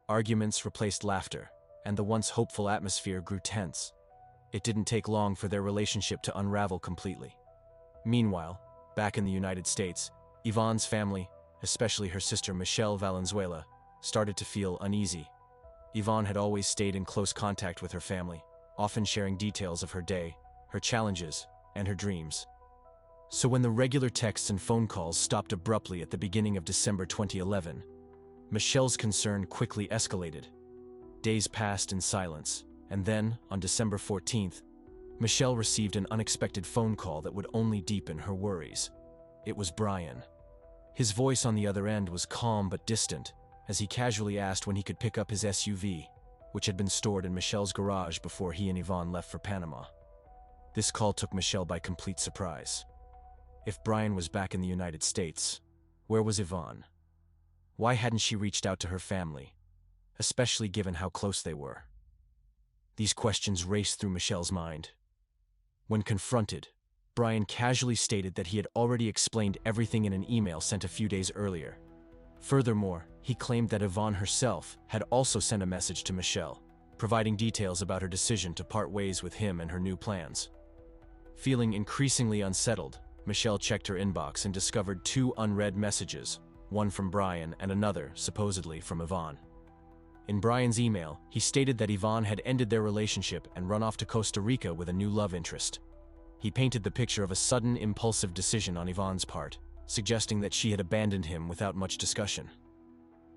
Arguments replaced laughter, and the once hopeful atmosphere grew tense. It didn't take long for their relationship to unravel completely. Meanwhile, back in the United States, Yvonne's family, especially her sister Michelle Valenzuela, started to feel uneasy. Yvonne had always stayed in close contact with her family, often sharing details of her day, her challenges, and her dreams. So when the regular texts and phone calls stopped abruptly at the beginning of December 2011, Michelle's concern quickly escalated. Days passed in silence, and then, on December 14th, Michelle received an unexpected phone call that would only deepen her worries. It was Brian. His voice on the other end was calm but distant, as he casually asked when he could pick up his SUV, which had been stored in Michelle's garage before he and Yvonne left for Panama. This call took Michelle by complete surprise. If Brian was back in the United States, where was Yvonne? Why hadn't she reached out to her family, especially given how close they were? These questions raced through Michelle's mind. When confronted, Brian casually stated that he had already explained everything in an email sent a few days earlier. Furthermore, he claimed that Yvonne herself had also sent a message to Michelle, providing details about her decision to part ways with him and her new plans. Feeling increasingly unsettled, Michelle checked her inbox and discovered two unread messages, one from Brian and another, supposedly, from Yvonne. In Brian's email, he stated that Yvonne had ended their relationship and run off to Costa Rica with a new love interest. He painted the picture of a sudden, impulsive decision on Yvonne's part, suggesting that she had abandoned him without much discussion.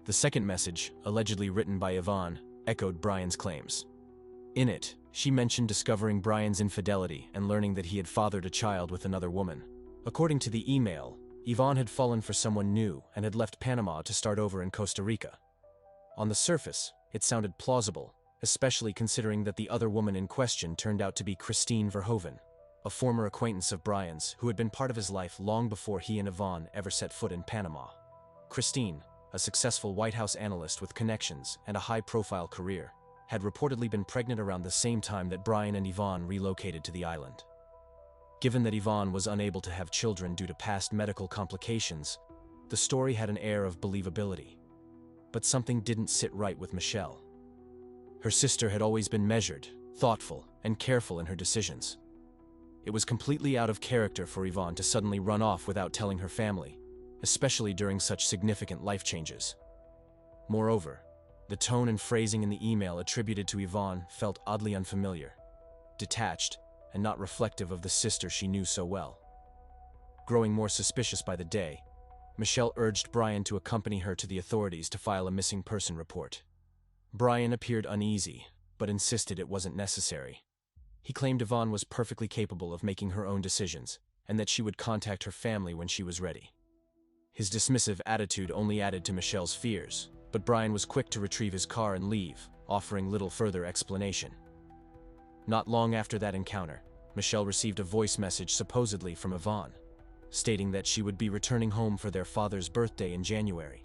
The second message, allegedly written by Yvonne, echoed Brian's claims. In it, she mentioned discovering Brian's infidelity and learning that he had fathered a child with another woman. According to the email, Yvonne had fallen for someone new and had left Panama to start over in Costa Rica. On the surface, it sounded plausible, especially considering that the other woman in question turned out to be Christine Verhoeven, a former acquaintance of Brian's who had been part of his life long before he and Yvonne ever set foot in Panama. Christine, a successful White House analyst with connections and a high-profile career, had reportedly been pregnant around the same time that Brian and Yvonne relocated to the island. Given that Yvonne was unable to have children due to past medical complications, the story had an air of believability. But something didn't sit right with Michelle. Her sister had always been measured, thoughtful, and careful in her decisions. It was completely out of character for Yvonne to suddenly run off without telling her family, especially during such significant life changes. Moreover, the tone and phrasing in the email attributed to Yvonne felt oddly unfamiliar, detached, and not reflective of the sister she knew so well. Growing more suspicious by the day, Michelle urged Brian to accompany her to the authorities to file a missing person report. Brian appeared uneasy, but insisted it wasn't necessary. He claimed Yvonne was perfectly capable of making her own decisions, and that she would contact her family when she was ready. His dismissive attitude only added to Michelle's fears, but Brian was quick to retrieve his car and leave, offering little further explanation. Not long after that encounter, Michelle received a voice message supposedly from Yvonne, stating that she would be returning home for their father's birthday in January.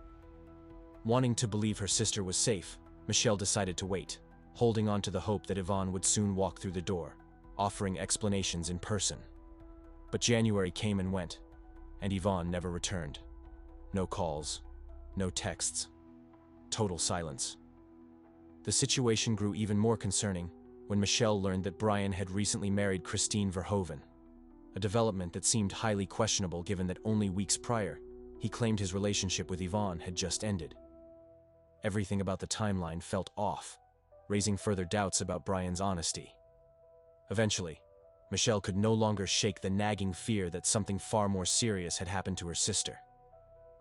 Wanting to believe her sister was safe, Michelle decided to wait, holding on to the hope that Yvonne would soon walk through the door, offering explanations in person. But January came and went, and Yvonne never returned. No calls, no texts. Total silence. The situation grew even more concerning when Michelle learned that Brian had recently married Christine Verhoeven, a development that seemed highly questionable given that only weeks prior, he claimed his relationship with Yvonne had just ended. Everything about the timeline felt off, raising further doubts about Brian's honesty. Eventually, Michelle could no longer shake the nagging fear that something far more serious had happened to her sister.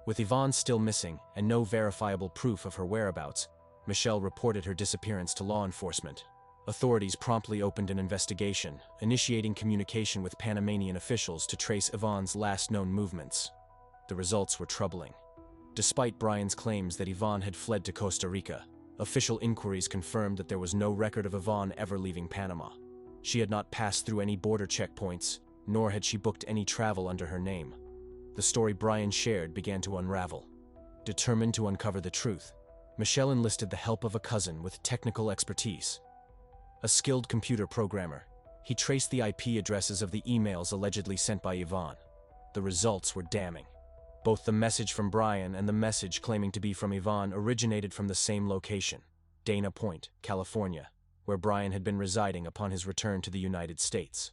With Yvonne still missing and no verifiable proof of her whereabouts, Michelle reported her disappearance to law enforcement. Authorities promptly opened an investigation, initiating communication with Panamanian officials to trace Yvonne's last known movements. The results were troubling. Despite Brian's claims that Yvonne had fled to Costa Rica, official inquiries confirmed that there was no record of Yvonne ever leaving Panama. She had not passed through any border checkpoints, nor had she booked any travel under her name. The story Brian shared began to unravel. Determined to uncover the truth, Michelle enlisted the help of a cousin with technical expertise. A skilled computer programmer, he traced the IP addresses of the emails allegedly sent by Yvonne. The results were damning. Both the message from Brian and the message claiming to be from Yvonne originated from the same location, Dana Point, California, where Brian had been residing upon his return to the United States.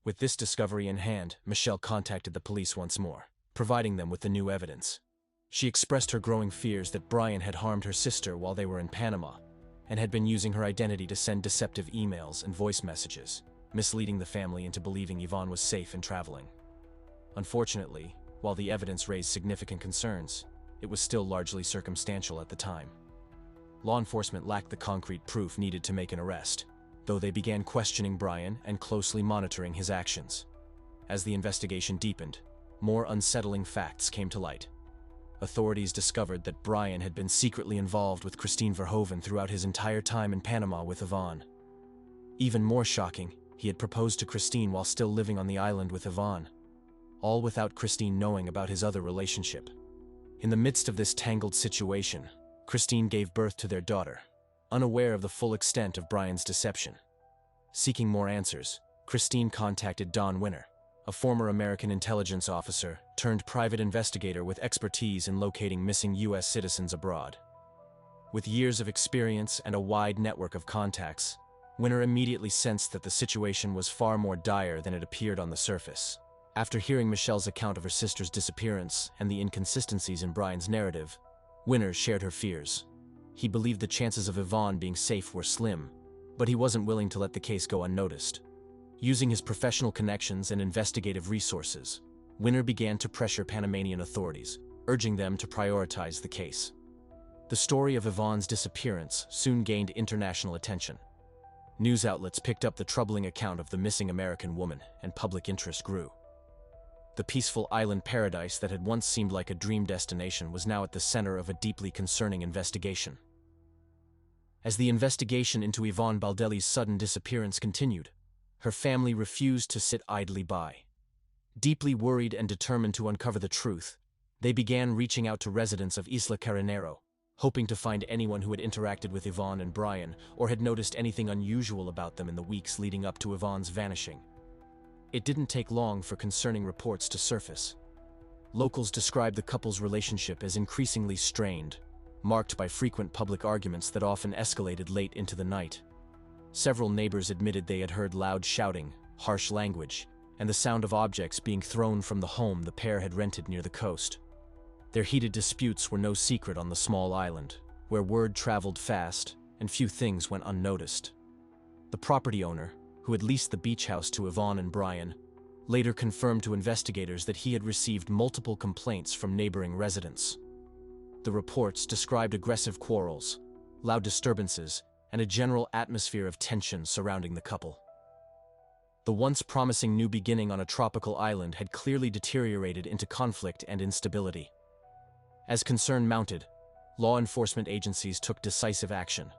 With this discovery in hand, Michelle contacted the police once more, providing them with the new evidence. She expressed her growing fears that Brian had harmed her sister while they were in Panama, and had been using her identity to send deceptive emails and voice messages, misleading the family into believing Yvonne was safe and traveling. Unfortunately, while the evidence raised significant concerns, it was still largely circumstantial at the time. Law enforcement lacked the concrete proof needed to make an arrest, though they began questioning Brian and closely monitoring his actions. As the investigation deepened, more unsettling facts came to light. Authorities discovered that Brian had been secretly involved with Christine Verhoeven throughout his entire time in Panama with Yvonne. Even more shocking, he had proposed to Christine while still living on the island with Yvonne, all without Christine knowing about his other relationship. In the midst of this tangled situation, Christine gave birth to their daughter, unaware of the full extent of Brian's deception. Seeking more answers, Christine contacted Don Winner, a former American intelligence officer turned private investigator with expertise in locating missing U.S. citizens abroad. With years of experience and a wide network of contacts, Winner immediately sensed that the situation was far more dire than it appeared on the surface. After hearing Michelle's account of her sister's disappearance and the inconsistencies in Brian's narrative, Winner shared her fears. He believed the chances of Yvonne being safe were slim, but he wasn't willing to let the case go unnoticed. Using his professional connections and investigative resources, Winner began to pressure Panamanian authorities, urging them to prioritize the case. The story of Yvonne's disappearance soon gained international attention. News outlets picked up the troubling account of the missing American woman, and public interest grew. The peaceful island paradise that had once seemed like a dream destination was now at the center of a deeply concerning investigation. As the investigation into Yvonne Baldelli's sudden disappearance continued, her family refused to sit idly by. Deeply worried and determined to uncover the truth, they began reaching out to residents of Isla Carnero, hoping to find anyone who had interacted with Yvonne and Brian or had noticed anything unusual about them in the weeks leading up to Yvonne's vanishing. It didn't take long for concerning reports to surface. Locals described the couple's relationship as increasingly strained, marked by frequent public arguments that often escalated late into the night. Several neighbors admitted they had heard loud shouting, harsh language, and the sound of objects being thrown from the home the pair had rented near the coast. Their heated disputes were no secret on the small island, where word traveled fast and few things went unnoticed. The property owner, who had leased the beach house to Yvonne and Brian, later confirmed to investigators that he had received multiple complaints from neighboring residents. The reports described aggressive quarrels, loud disturbances, and a general atmosphere of tension surrounding the couple. The once promising new beginning on a tropical island had clearly deteriorated into conflict and instability. As concern mounted, law enforcement agencies took decisive action.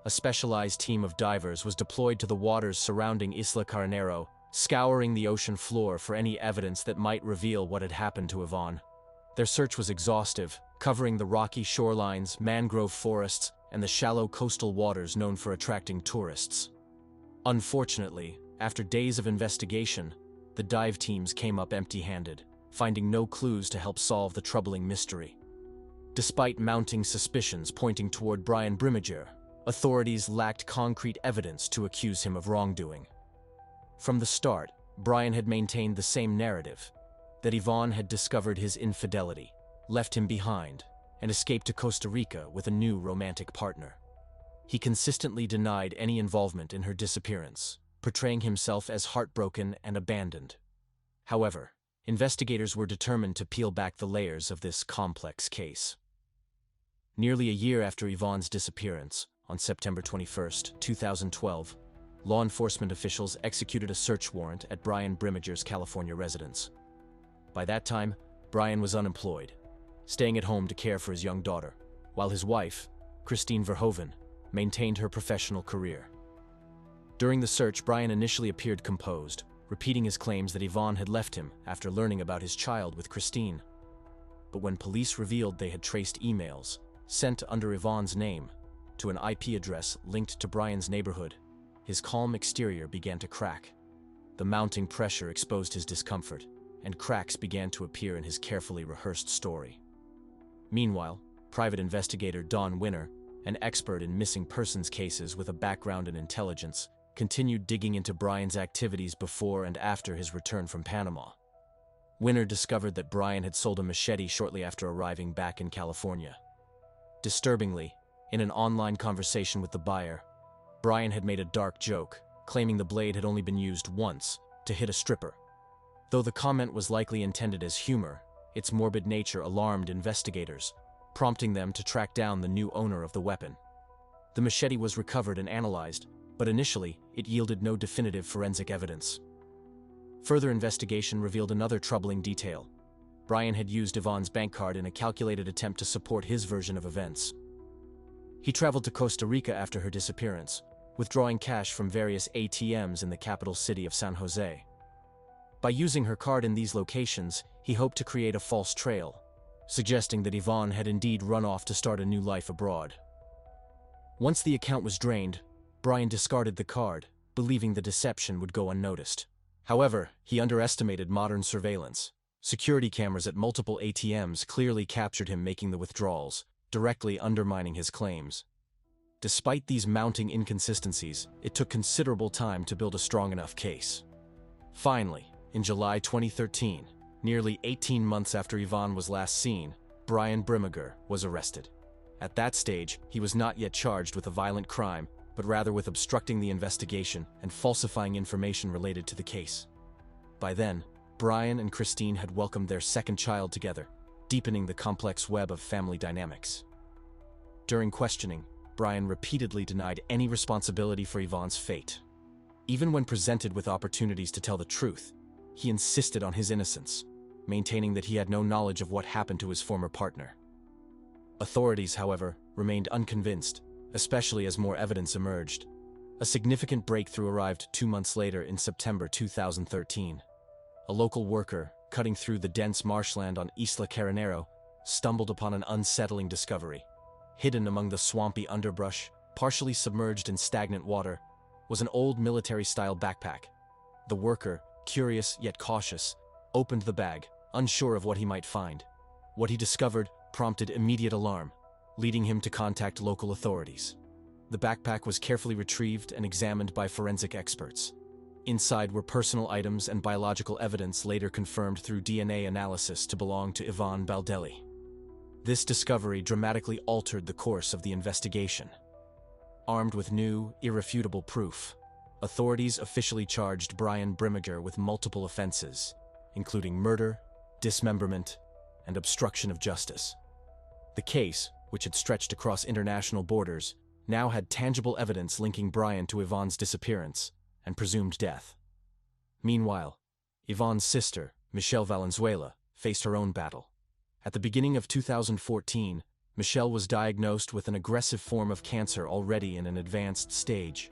A specialized team of divers was deployed to the waters surrounding Isla Carnero, scouring the ocean floor for any evidence that might reveal what had happened to Yvonne. Their search was exhaustive, covering the rocky shorelines, mangrove forests, and the shallow coastal waters known for attracting tourists. Unfortunately, after days of investigation, the dive teams came up empty-handed, finding no clues to help solve the troubling mystery. Despite mounting suspicions pointing toward Brian Brimmager, authorities lacked concrete evidence to accuse him of wrongdoing. From the start, Brian had maintained the same narrative, that Yvonne had discovered his infidelity, left him behind, and escaped to Costa Rica with a new romantic partner. He consistently denied any involvement in her disappearance, portraying himself as heartbroken and abandoned. However, investigators were determined to peel back the layers of this complex case. Nearly a year after Yvonne's disappearance, on September 21, 2012, law enforcement officials executed a search warrant at Brian Brimmager's California residence. By that time, Brian was unemployed, staying at home to care for his young daughter, while his wife, Christine Verhoeven, maintained her professional career. During the search, Brian initially appeared composed, repeating his claims that Yvonne had left him after learning about his child with Christine. But when police revealed they had traced emails, sent under Yvonne's name, to an IP address linked to Brian's neighborhood, his calm exterior began to crack. The mounting pressure exposed his discomfort, and cracks began to appear in his carefully rehearsed story. Meanwhile, private investigator Don Winner, an expert in missing persons cases with a background in intelligence, continued digging into Brian's activities before and after his return from Panama. Winner discovered that Brian had sold a machete shortly after arriving back in California. Disturbingly, in an online conversation with the buyer, Brian had made a dark joke, claiming the blade had only been used once, to hit a stripper. Though the comment was likely intended as humor, its morbid nature alarmed investigators, prompting them to track down the new owner of the weapon. The machete was recovered and analyzed, but initially, it yielded no definitive forensic evidence. Further investigation revealed another troubling detail. Brian had used Yvonne's bank card in a calculated attempt to support his version of events. He traveled to Costa Rica after her disappearance, withdrawing cash from various ATMs in the capital city of San Jose. By using her card in these locations, he hoped to create a false trail, suggesting that Yvonne had indeed run off to start a new life abroad. Once the account was drained, Brian discarded the card, believing the deception would go unnoticed. However, he underestimated modern surveillance. Security cameras at multiple ATMs clearly captured him making the withdrawals, directly undermining his claims. Despite these mounting inconsistencies, it took considerable time to build a strong enough case. Finally, In July 2013, nearly 18 months after Yvonne was last seen, Brian Brimmiger was arrested. At that stage, he was not yet charged with a violent crime, but rather with obstructing the investigation and falsifying information related to the case. By then, Brian and Christine had welcomed their second child together, deepening the complex web of family dynamics. During questioning, Brian repeatedly denied any responsibility for Yvonne's fate. Even when presented with opportunities to tell the truth, he insisted on his innocence, maintaining that he had no knowledge of what happened to his former partner. Authorities, however, remained unconvinced, especially as more evidence emerged. A significant breakthrough arrived 2 months later in September 2013. A local worker, cutting through the dense marshland on Isla Carnero, stumbled upon an unsettling discovery. Hidden among the swampy underbrush, partially submerged in stagnant water, was an old military-style backpack. The worker, curious yet cautious, opened the bag, unsure of what he might find. What he discovered prompted immediate alarm, leading him to contact local authorities. The backpack was carefully retrieved and examined by forensic experts. Inside were personal items and biological evidence later confirmed through DNA analysis to belong to Yvonne Baldelli. This discovery dramatically altered the course of the investigation. Armed with new, irrefutable proof, authorities officially charged Brian Brimmiger with multiple offenses, including murder, dismemberment, and obstruction of justice. The case, which had stretched across international borders, now had tangible evidence linking Brian to Yvonne's disappearance and presumed death. Meanwhile, Yvonne's sister, Michelle Valenzuela, faced her own battle. At the beginning of 2014, Michelle was diagnosed with an aggressive form of cancer already in an advanced stage.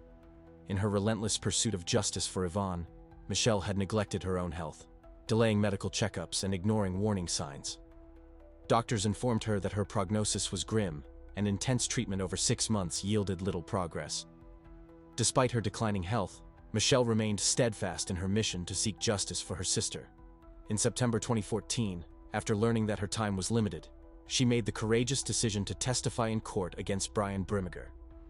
In her relentless pursuit of justice for Yvonne, Michelle had neglected her own health, delaying medical checkups and ignoring warning signs. Doctors informed her that her prognosis was grim, and intense treatment over 6 months yielded little progress. Despite her declining health, Michelle remained steadfast in her mission to seek justice for her sister. In September 2014, after learning that her time was limited, she made the courageous decision to testify in court against Brian Brimmiger.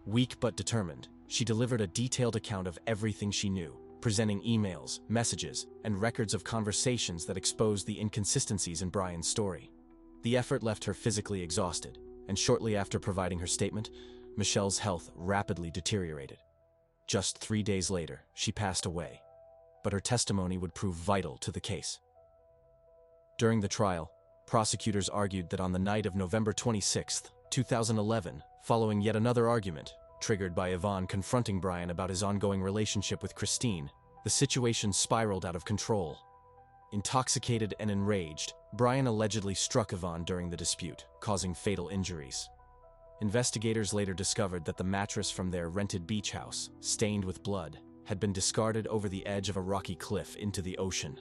Weak but determined, she delivered a detailed account of everything she knew, presenting emails, messages, and records of conversations that exposed the inconsistencies in Brian's story. The effort left her physically exhausted, and shortly after providing her statement, Michelle's health rapidly deteriorated. Just 3 days later, she passed away, but her testimony would prove vital to the case. During the trial, prosecutors argued that on the night of November 26, 2011, following yet another argument, triggered by Yvonne confronting Brian about his ongoing relationship with Christine, the situation spiraled out of control. Intoxicated and enraged, Brian allegedly struck Yvonne during the dispute, causing fatal injuries. Investigators later discovered that the mattress from their rented beach house, stained with blood, had been discarded over the edge of a rocky cliff into the ocean.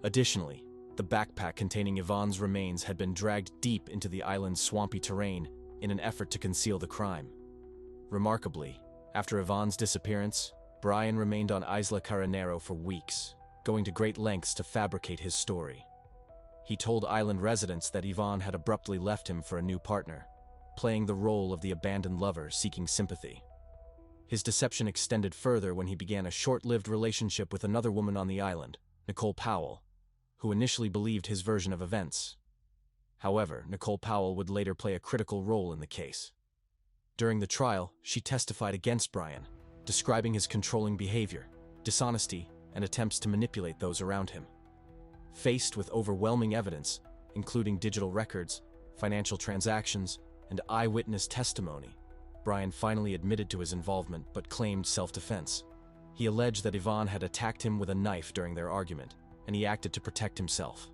Additionally, the backpack containing Yvonne's remains had been dragged deep into the island's swampy terrain in an effort to conceal the crime. Remarkably, after Yvonne's disappearance, Brian remained on Isla Carnero for weeks, going to great lengths to fabricate his story. He told island residents that Yvonne had abruptly left him for a new partner, playing the role of the abandoned lover seeking sympathy. His deception extended further when he began a short-lived relationship with another woman on the island, Nicole Powell, who initially believed his version of events. However, Nicole Powell would later play a critical role in the case. During the trial, she testified against Brian, describing his controlling behavior, dishonesty, and attempts to manipulate those around him. Faced with overwhelming evidence, including digital records, financial transactions, and eyewitness testimony, Brian finally admitted to his involvement but claimed self-defense. He alleged that Yvonne had attacked him with a knife during their argument, and he acted to protect himself.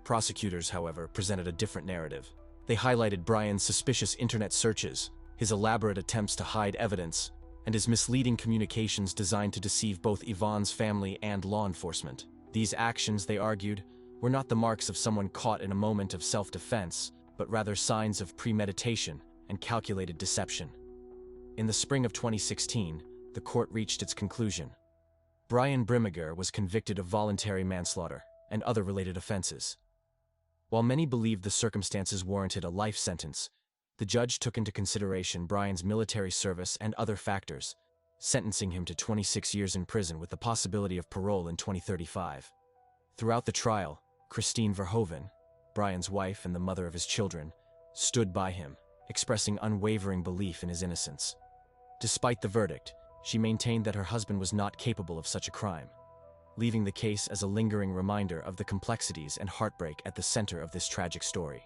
Prosecutors, however, presented a different narrative. They highlighted Brian's suspicious internet searches, his elaborate attempts to hide evidence, and his misleading communications designed to deceive both Yvonne's family and law enforcement. These actions, they argued, were not the marks of someone caught in a moment of self-defense, but rather signs of premeditation and calculated deception. In the spring of 2016, the court reached its conclusion. Brian Brimmiger was convicted of voluntary manslaughter and other related offenses. While many believed the circumstances warranted a life sentence, the judge took into consideration Brian's military service and other factors, sentencing him to 26 years in prison with the possibility of parole in 2035. Throughout the trial, Christine Verhoeven, Brian's wife and the mother of his children, stood by him, expressing unwavering belief in his innocence. Despite the verdict, she maintained that her husband was not capable of such a crime, leaving the case as a lingering reminder of the complexities and heartbreak at the center of this tragic story.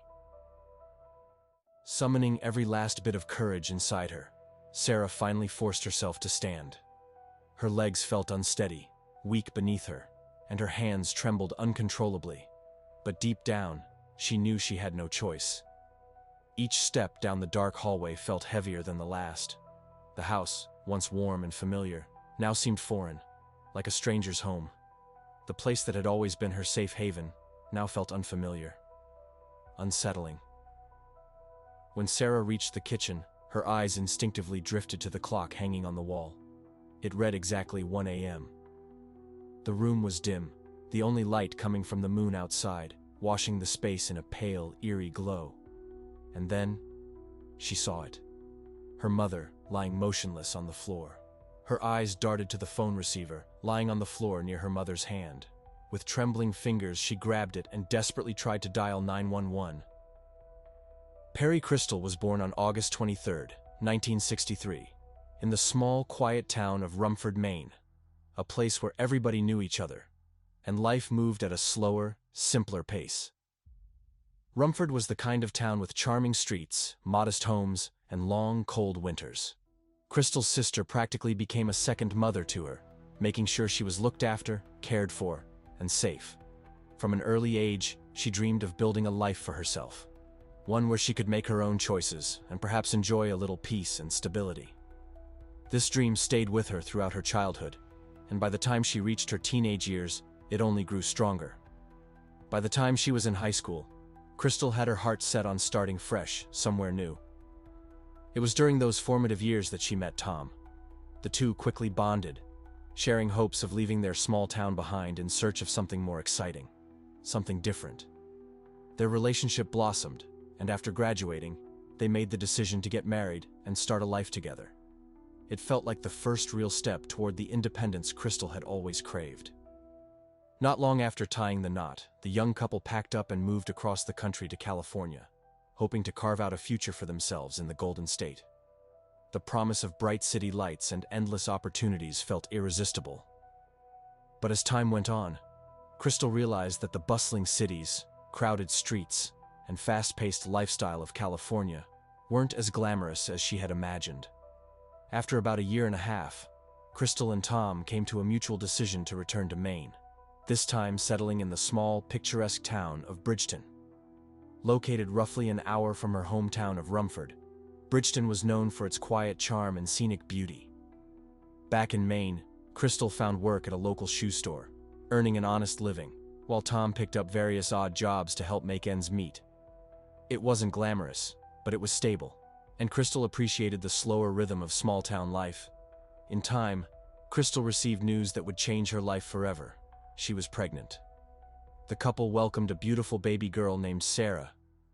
Summoning every last bit of courage inside her, Sarah finally forced herself to stand. Her legs felt unsteady, weak beneath her, and her hands trembled uncontrollably. But deep down, she knew she had no choice. Each step down the dark hallway felt heavier than the last. The house, once warm and familiar, now seemed foreign, like a stranger's home. The place that had always been her safe haven now felt unfamiliar, unsettling. When Sarah reached the kitchen, her eyes instinctively drifted to the clock hanging on the wall. It read exactly 1 a.m. The room was dim, the only light coming from the moon outside, washing the space in a pale, eerie glow. And then, she saw it. Her mother, lying motionless on the floor. Her eyes darted to the phone receiver, lying on the floor near her mother's hand. With trembling fingers, she grabbed it and desperately tried to dial 911. Perry Crystal was born on August 23, 1963, in the small, quiet town of Rumford, Maine, a place where everybody knew each other, and life moved at a slower, simpler pace. Rumford was the kind of town with charming streets, modest homes, and long, cold winters. Crystal's sister practically became a second mother to her, making sure she was looked after, cared for, and safe. From an early age, she dreamed of building a life for herself. One where she could make her own choices and perhaps enjoy a little peace and stability. This dream stayed with her throughout her childhood, and by the time she reached her teenage years, it only grew stronger. By the time she was in high school, Crystal had her heart set on starting fresh, somewhere new. It was during those formative years that she met Tom. The two quickly bonded, sharing hopes of leaving their small town behind in search of something more exciting, something different. Their relationship blossomed, and after graduating, they made the decision to get married and start a life together. It felt like the first real step toward the independence Crystal had always craved. Not long after tying the knot, the young couple packed up and moved across the country to California, hoping to carve out a future for themselves in the Golden State. The promise of bright city lights and endless opportunities felt irresistible. But as time went on, Crystal realized that the bustling cities, crowded streets, and fast-paced lifestyle of California weren't as glamorous as she had imagined. After about 1.5 years, Crystal and Tom came to a mutual decision to return to Maine, this time settling in the small, picturesque town of Bridgeton. Located roughly an hour from her hometown of Rumford, Bridgeton was known for its quiet charm and scenic beauty. Back in Maine, Crystal found work at a local shoe store, earning an honest living, while Tom picked up various odd jobs to help make ends meet. It wasn't glamorous, but it was stable, and Crystal appreciated the slower rhythm of small-town life. In time, Crystal received news that would change her life forever. She was pregnant. The couple welcomed a beautiful baby girl named Sarah,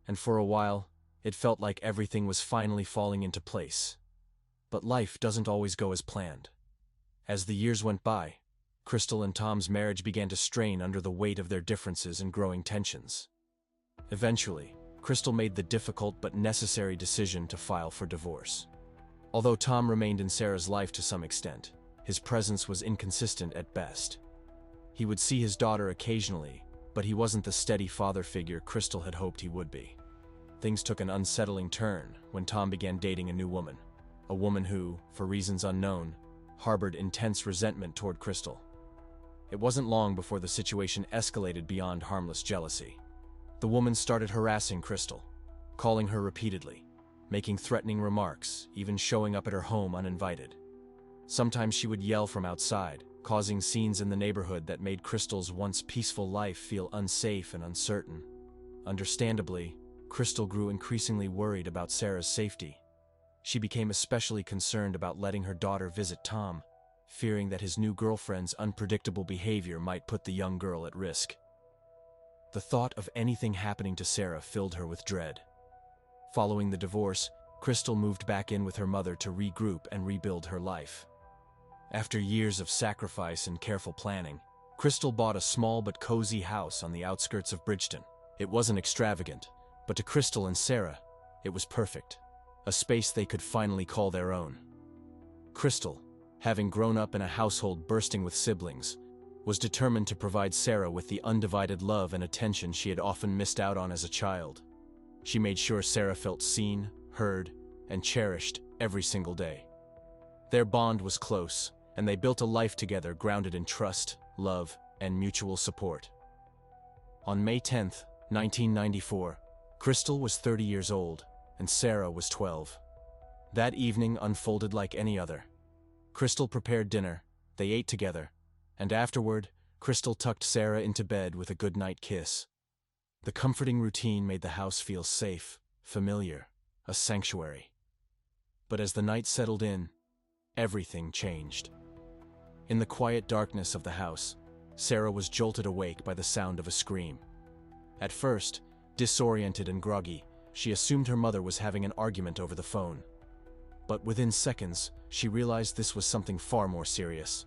and for a while, it felt like everything was finally falling into place. But life doesn't always go as planned. As the years went by, Crystal and Tom's marriage began to strain under the weight of their differences and growing tensions. Eventually, Crystal made the difficult but necessary decision to file for divorce. Although Tom remained in Sarah's life to some extent, his presence was inconsistent at best. He would see his daughter occasionally, but he wasn't the steady father figure Crystal had hoped he would be. Things took an unsettling turn when Tom began dating a new woman, a woman who, for reasons unknown, harbored intense resentment toward Crystal. It wasn't long before the situation escalated beyond harmless jealousy. The woman started harassing Crystal, calling her repeatedly, making threatening remarks, even showing up at her home uninvited. Sometimes she would yell from outside, causing scenes in the neighborhood that made Crystal's once peaceful life feel unsafe and uncertain. Understandably, Crystal grew increasingly worried about Sarah's safety. She became especially concerned about letting her daughter visit Tom, fearing that his new girlfriend's unpredictable behavior might put the young girl at risk. The thought of anything happening to Sarah filled her with dread. Following the divorce, Crystal moved back in with her mother to regroup and rebuild her life. After years of sacrifice and careful planning, Crystal bought a small but cozy house on the outskirts of Bridgeton. It wasn't extravagant, but to Crystal and Sarah, it was perfect. A space they could finally call their own. Crystal, having grown up in a household bursting with siblings, was determined to provide Sarah with the undivided love and attention she had often missed out on as a child. She made sure Sarah felt seen, heard, and cherished every single day. Their bond was close, and they built a life together grounded in trust, love, and mutual support. On May 10, 1994, Crystal was 30 years old, and Sarah was 12. That evening unfolded like any other. Crystal prepared dinner, they ate together, and afterward, Crystal tucked Sarah into bed with a goodnight kiss. The comforting routine made the house feel safe, familiar, a sanctuary. But as the night settled in, everything changed. In the quiet darkness of the house, Sarah was jolted awake by the sound of a scream. At first, disoriented and groggy, she assumed her mother was having an argument over the phone. But within seconds, she realized this was something far more serious.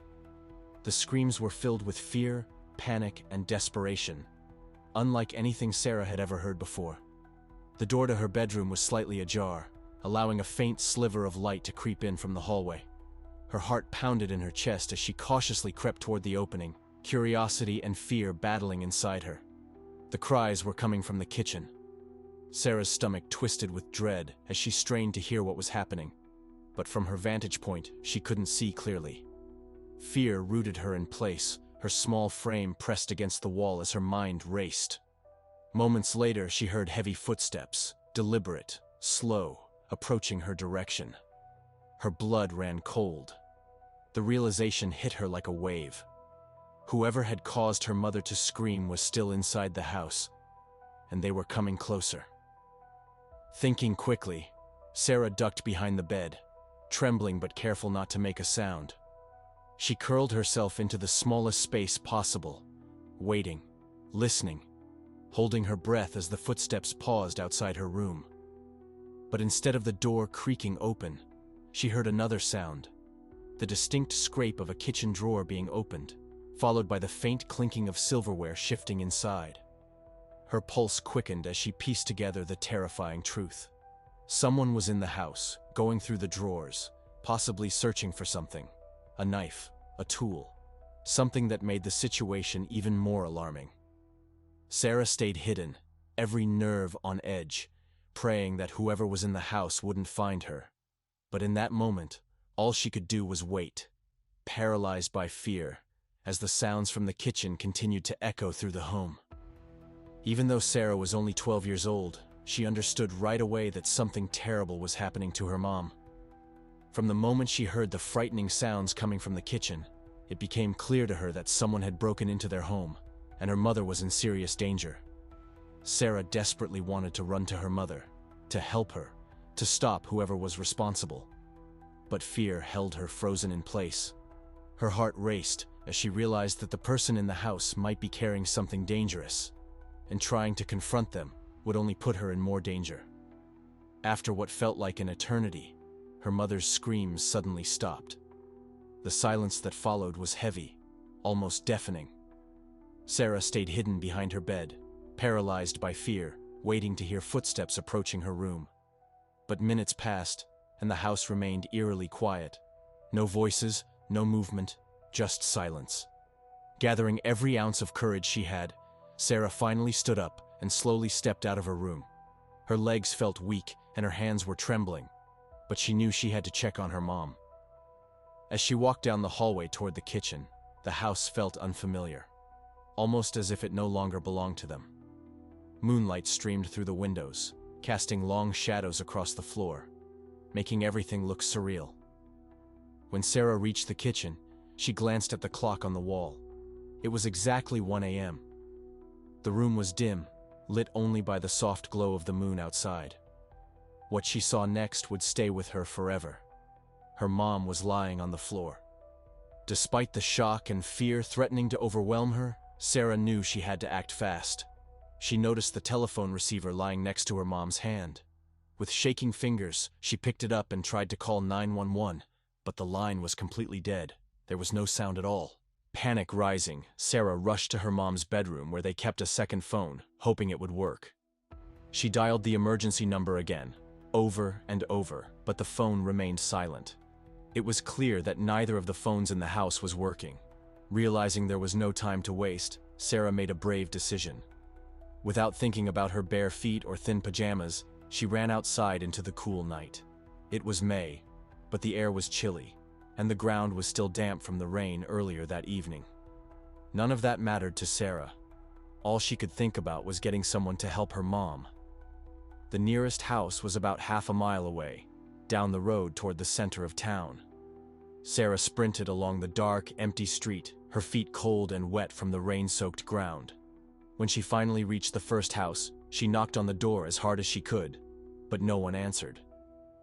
The screams were filled with fear, panic, and desperation, unlike anything Sarah had ever heard before. The door to her bedroom was slightly ajar, allowing a faint sliver of light to creep in from the hallway. Her heart pounded in her chest as she cautiously crept toward the opening, curiosity and fear battling inside her. The cries were coming from the kitchen. Sarah's stomach twisted with dread as she strained to hear what was happening, but from her vantage point, she couldn't see clearly. Fear rooted her in place, her small frame pressed against the wall as her mind raced. Moments later, she heard heavy footsteps, deliberate, slow, approaching her direction. Her blood ran cold. The realization hit her like a wave. Whoever had caused her mother to scream was still inside the house, and they were coming closer. Thinking quickly, Sarah ducked behind the bed, trembling but careful not to make a sound. She curled herself into the smallest space possible, waiting, listening, holding her breath as the footsteps paused outside her room. But instead of the door creaking open, she heard another sound, the distinct scrape of a kitchen drawer being opened, followed by the faint clinking of silverware shifting inside. Her pulse quickened as she pieced together the terrifying truth. Someone was in the house, going through the drawers, possibly searching for something. A knife, a tool, something that made the situation even more alarming. Sarah stayed hidden, every nerve on edge, praying that whoever was in the house wouldn't find her. But in that moment, all she could do was wait, paralyzed by fear, as the sounds from the kitchen continued to echo through the home. Even though Sarah was only 12 years old, she understood right away that something terrible was happening to her mom. From the moment she heard the frightening sounds coming from the kitchen, it became clear to her that someone had broken into their home, and her mother was in serious danger. Sarah desperately wanted to run to her mother, to help her, to stop whoever was responsible. But fear held her frozen in place. Her heart raced as she realized that the person in the house might be carrying something dangerous, and trying to confront them would only put her in more danger. After what felt like an eternity, her mother's screams suddenly stopped. The silence that followed was heavy, almost deafening. Sarah stayed hidden behind her bed, paralyzed by fear, waiting to hear footsteps approaching her room. But minutes passed, and the house remained eerily quiet. No voices, no movement, just silence. Gathering every ounce of courage she had, Sarah finally stood up and slowly stepped out of her room. Her legs felt weak and her hands were trembling, but she knew she had to check on her mom. As she walked down the hallway toward the kitchen, the house felt unfamiliar, almost as if it no longer belonged to them. Moonlight streamed through the windows, casting long shadows across the floor, making everything look surreal. When Sarah reached the kitchen, she glanced at the clock on the wall. It was exactly 1 a.m. The room was dim, lit only by the soft glow of the moon outside. What she saw next would stay with her forever. Her mom was lying on the floor. Despite the shock and fear threatening to overwhelm her, Sarah knew she had to act fast. She noticed the telephone receiver lying next to her mom's hand. With shaking fingers, she picked it up and tried to call 911, but the line was completely dead. There was no sound at all. Panic rising, Sarah rushed to her mom's bedroom where they kept a second phone, hoping it would work. She dialed the emergency number again, over and over, but the phone remained silent. It was clear that neither of the phones in the house was working. Realizing there was no time to waste, Sarah made a brave decision. Without thinking about her bare feet or thin pajamas, she ran outside into the cool night. It was May, but the air was chilly, and the ground was still damp from the rain earlier that evening. None of that mattered to Sarah. All she could think about was getting someone to help her mom. The nearest house was about half a mile away, down the road toward the center of town. Sarah sprinted along the dark, empty street, her feet cold and wet from the rain-soaked ground. When she finally reached the first house, she knocked on the door as hard as she could, but no one answered.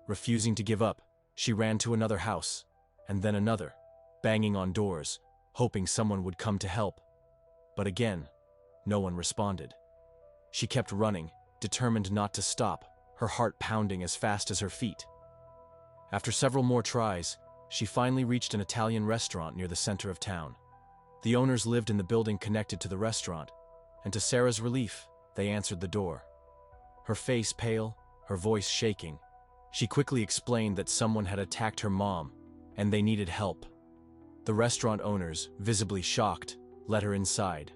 Refusing to give up, she ran to another house, and then another, banging on doors, hoping someone would come to help. But again, no one responded. She kept running, determined not to stop, her heart pounding as fast as her feet. After several more tries, she finally reached an Italian restaurant near the center of town. The owners lived in the building connected to the restaurant, and to Sarah's relief, they answered the door. Her face pale, her voice shaking, she quickly explained that someone had attacked her mom, and they needed help. The restaurant owners, visibly shocked, let her inside.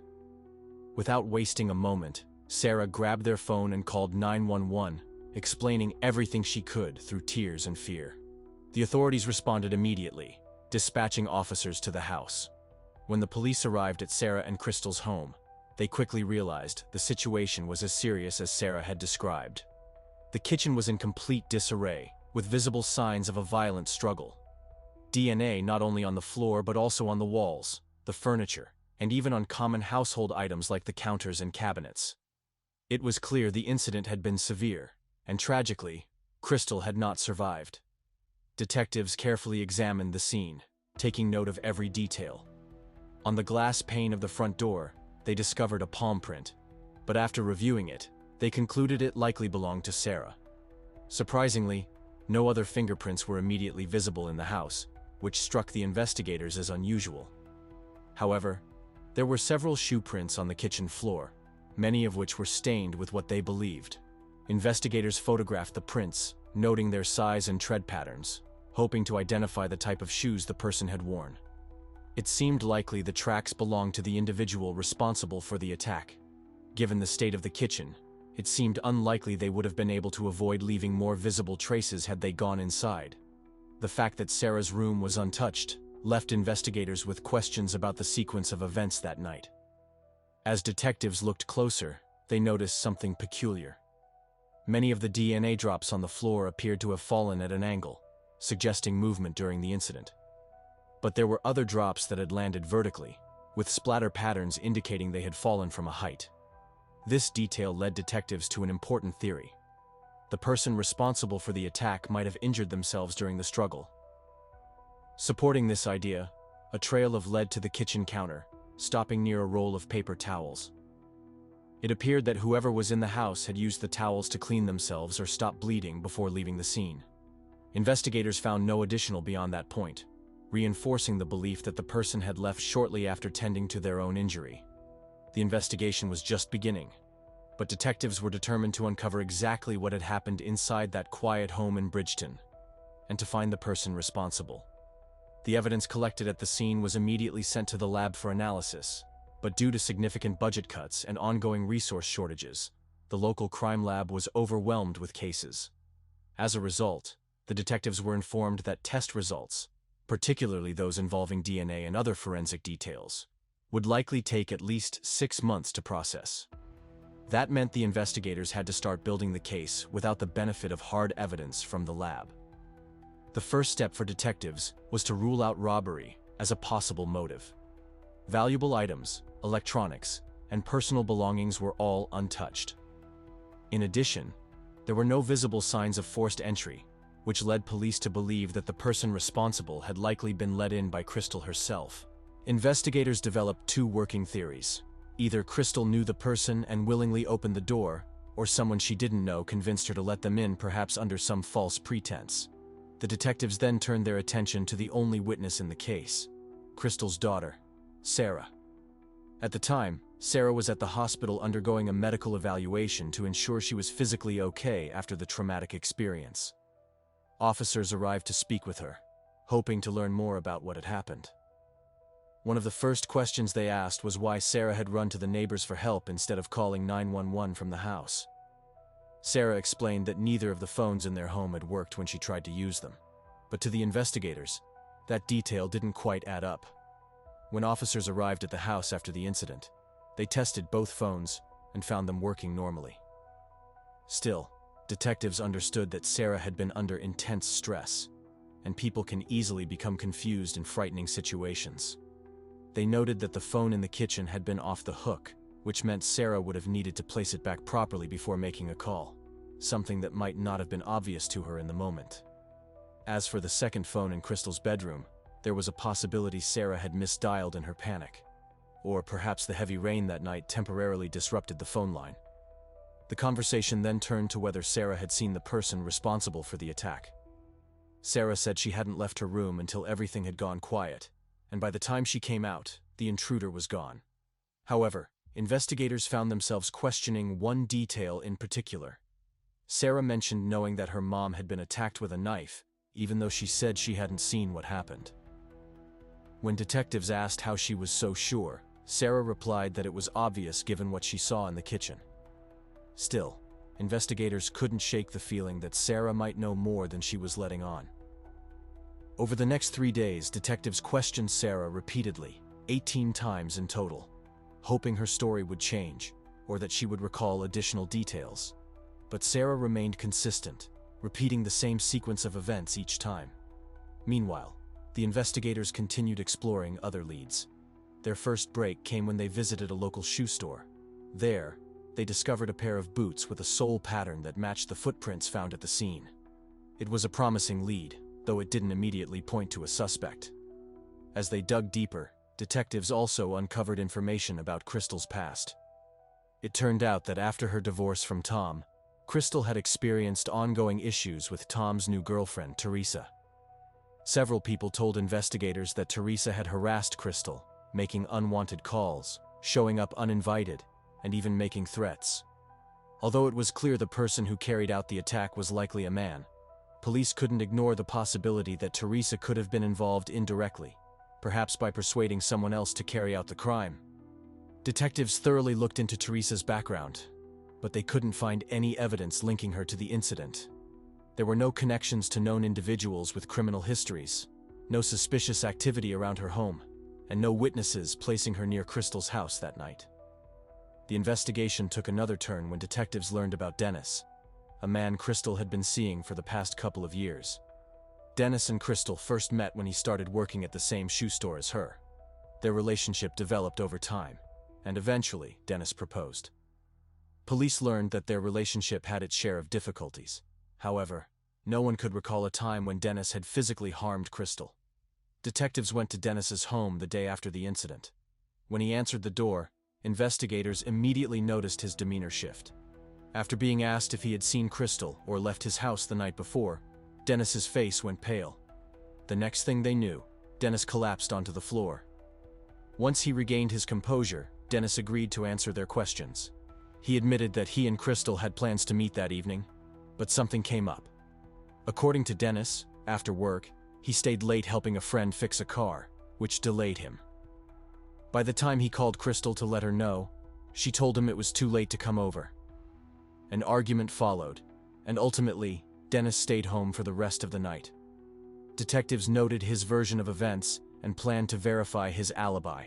Without wasting a moment, Sarah grabbed their phone and called 911, explaining everything she could through tears and fear. The authorities responded immediately, dispatching officers to the house. When the police arrived at Sarah and Crystal's home, they quickly realized the situation was as serious as Sarah had described. The kitchen was in complete disarray, with visible signs of a violent struggle. DNA not only on the floor but also on the walls, the furniture, and even on common household items like the counters and cabinets. It was clear the incident had been severe, and tragically, Crystal had not survived. Detectives carefully examined the scene, taking note of every detail. On the glass pane of the front door, they discovered a palm print, but after reviewing it, they concluded it likely belonged to Sarah. Surprisingly, no other fingerprints were immediately visible in the house, which struck the investigators as unusual. However, there were several shoe prints on the kitchen floor, many of which were stained with what they believed. Investigators photographed the prints, noting their size and tread patterns, hoping to identify the type of shoes the person had worn. It seemed likely the tracks belonged to the individual responsible for the attack. Given the state of the kitchen, it seemed unlikely they would have been able to avoid leaving more visible traces had they gone inside. The fact that Sarah's room was untouched left investigators with questions about the sequence of events that night. As detectives looked closer, they noticed something peculiar. Many of the DNA drops on the floor appeared to have fallen at an angle, suggesting movement during the incident. But there were other drops that had landed vertically, with splatter patterns indicating they had fallen from a height. This detail led detectives to an important theory. The person responsible for the attack might have injured themselves during the struggle. Supporting this idea, a trail led to the kitchen counter, stopping near a roll of paper towels. It appeared that whoever was in the house had used the towels to clean themselves or stop bleeding before leaving the scene. Investigators found no additional beyond that point, reinforcing the belief that the person had left shortly after tending to their own injury. The investigation was just beginning, but detectives were determined to uncover exactly what had happened inside that quiet home in Bridgeton, and to find the person responsible. The evidence collected at the scene was immediately sent to the lab for analysis, but due to significant budget cuts and ongoing resource shortages, the local crime lab was overwhelmed with cases. As a result, the detectives were informed that test results, particularly those involving DNA and other forensic details, would likely take at least 6 months to process. That meant the investigators had to start building the case without the benefit of hard evidence from the lab. The first step for detectives was to rule out robbery as a possible motive. Valuable items, electronics, and personal belongings were all untouched. In addition, there were no visible signs of forced entry, which led police to believe that the person responsible had likely been let in by Crystal herself. Investigators developed 2 working theories. Either Crystal knew the person and willingly opened the door, or someone she didn't know convinced her to let them in, perhaps under some false pretense. The detectives then turned their attention to the only witness in the case, Crystal's daughter. Sarah. At the time, Sarah was at the hospital undergoing a medical evaluation to ensure she was physically okay after the traumatic experience. Officers arrived to speak with her, hoping to learn more about what had happened. One of the first questions they asked was why Sarah had run to the neighbors for help instead of calling 911 from the house. Sarah explained that neither of the phones in their home had worked when she tried to use them. But to the investigators, that detail didn't quite add up. When officers arrived at the house after the incident, they tested both phones and found them working normally. Still, detectives understood that Sarah had been under intense stress, and people can easily become confused in frightening situations. They noted that the phone in the kitchen had been off the hook, which meant Sarah would have needed to place it back properly before making a call, something that might not have been obvious to her in the moment. As for the second phone in Crystal's bedroom, there was a possibility Sarah had misdialed in her panic, or perhaps the heavy rain that night temporarily disrupted the phone line. The conversation then turned to whether Sarah had seen the person responsible for the attack. Sarah said she hadn't left her room until everything had gone quiet, and by the time she came out, the intruder was gone. However, investigators found themselves questioning one detail in particular. Sarah mentioned knowing that her mom had been attacked with a knife, even though she said she hadn't seen what happened. When detectives asked how she was so sure, Sarah replied that it was obvious given what she saw in the kitchen. Still, investigators couldn't shake the feeling that Sarah might know more than she was letting on. Over the next 3 days, detectives questioned Sarah repeatedly, 18 times in total, hoping her story would change, or that she would recall additional details. But Sarah remained consistent, repeating the same sequence of events each time. Meanwhile, the investigators continued exploring other leads. Their first break came when they visited a local shoe store. There, they discovered a pair of boots with a sole pattern that matched the footprints found at the scene. It was a promising lead, though it didn't immediately point to a suspect. As they dug deeper, detectives also uncovered information about Crystal's past. It turned out that after her divorce from Tom, Crystal had experienced ongoing issues with Tom's new girlfriend, Teresa. Several people told investigators that Teresa had harassed Crystal, making unwanted calls, showing up uninvited, and even making threats. Although it was clear the person who carried out the attack was likely a man, police couldn't ignore the possibility that Teresa could have been involved indirectly, perhaps by persuading someone else to carry out the crime. Detectives thoroughly looked into Teresa's background, but they couldn't find any evidence linking her to the incident. There were no connections to known individuals with criminal histories, no suspicious activity around her home, and no witnesses placing her near Crystal's house that night. The investigation took another turn when detectives learned about Dennis, a man Crystal had been seeing for the past couple of years. Dennis and Crystal first met when he started working at the same shoe store as her. Their relationship developed over time, and eventually, Dennis proposed. Police learned that their relationship had its share of difficulties. However, no one could recall a time when Dennis had physically harmed Crystal. Detectives went to Dennis's home the day after the incident. When he answered the door, investigators immediately noticed his demeanor shift. After being asked if he had seen Crystal or left his house the night before, Dennis's face went pale. The next thing they knew, Dennis collapsed onto the floor. Once he regained his composure, Dennis agreed to answer their questions. He admitted that he and Crystal had plans to meet that evening, but something came up. According to Dennis, after work, he stayed late helping a friend fix a car, which delayed him. By the time he called Crystal to let her know, she told him it was too late to come over. An argument followed, and ultimately, Dennis stayed home for the rest of the night. Detectives noted his version of events and planned to verify his alibi.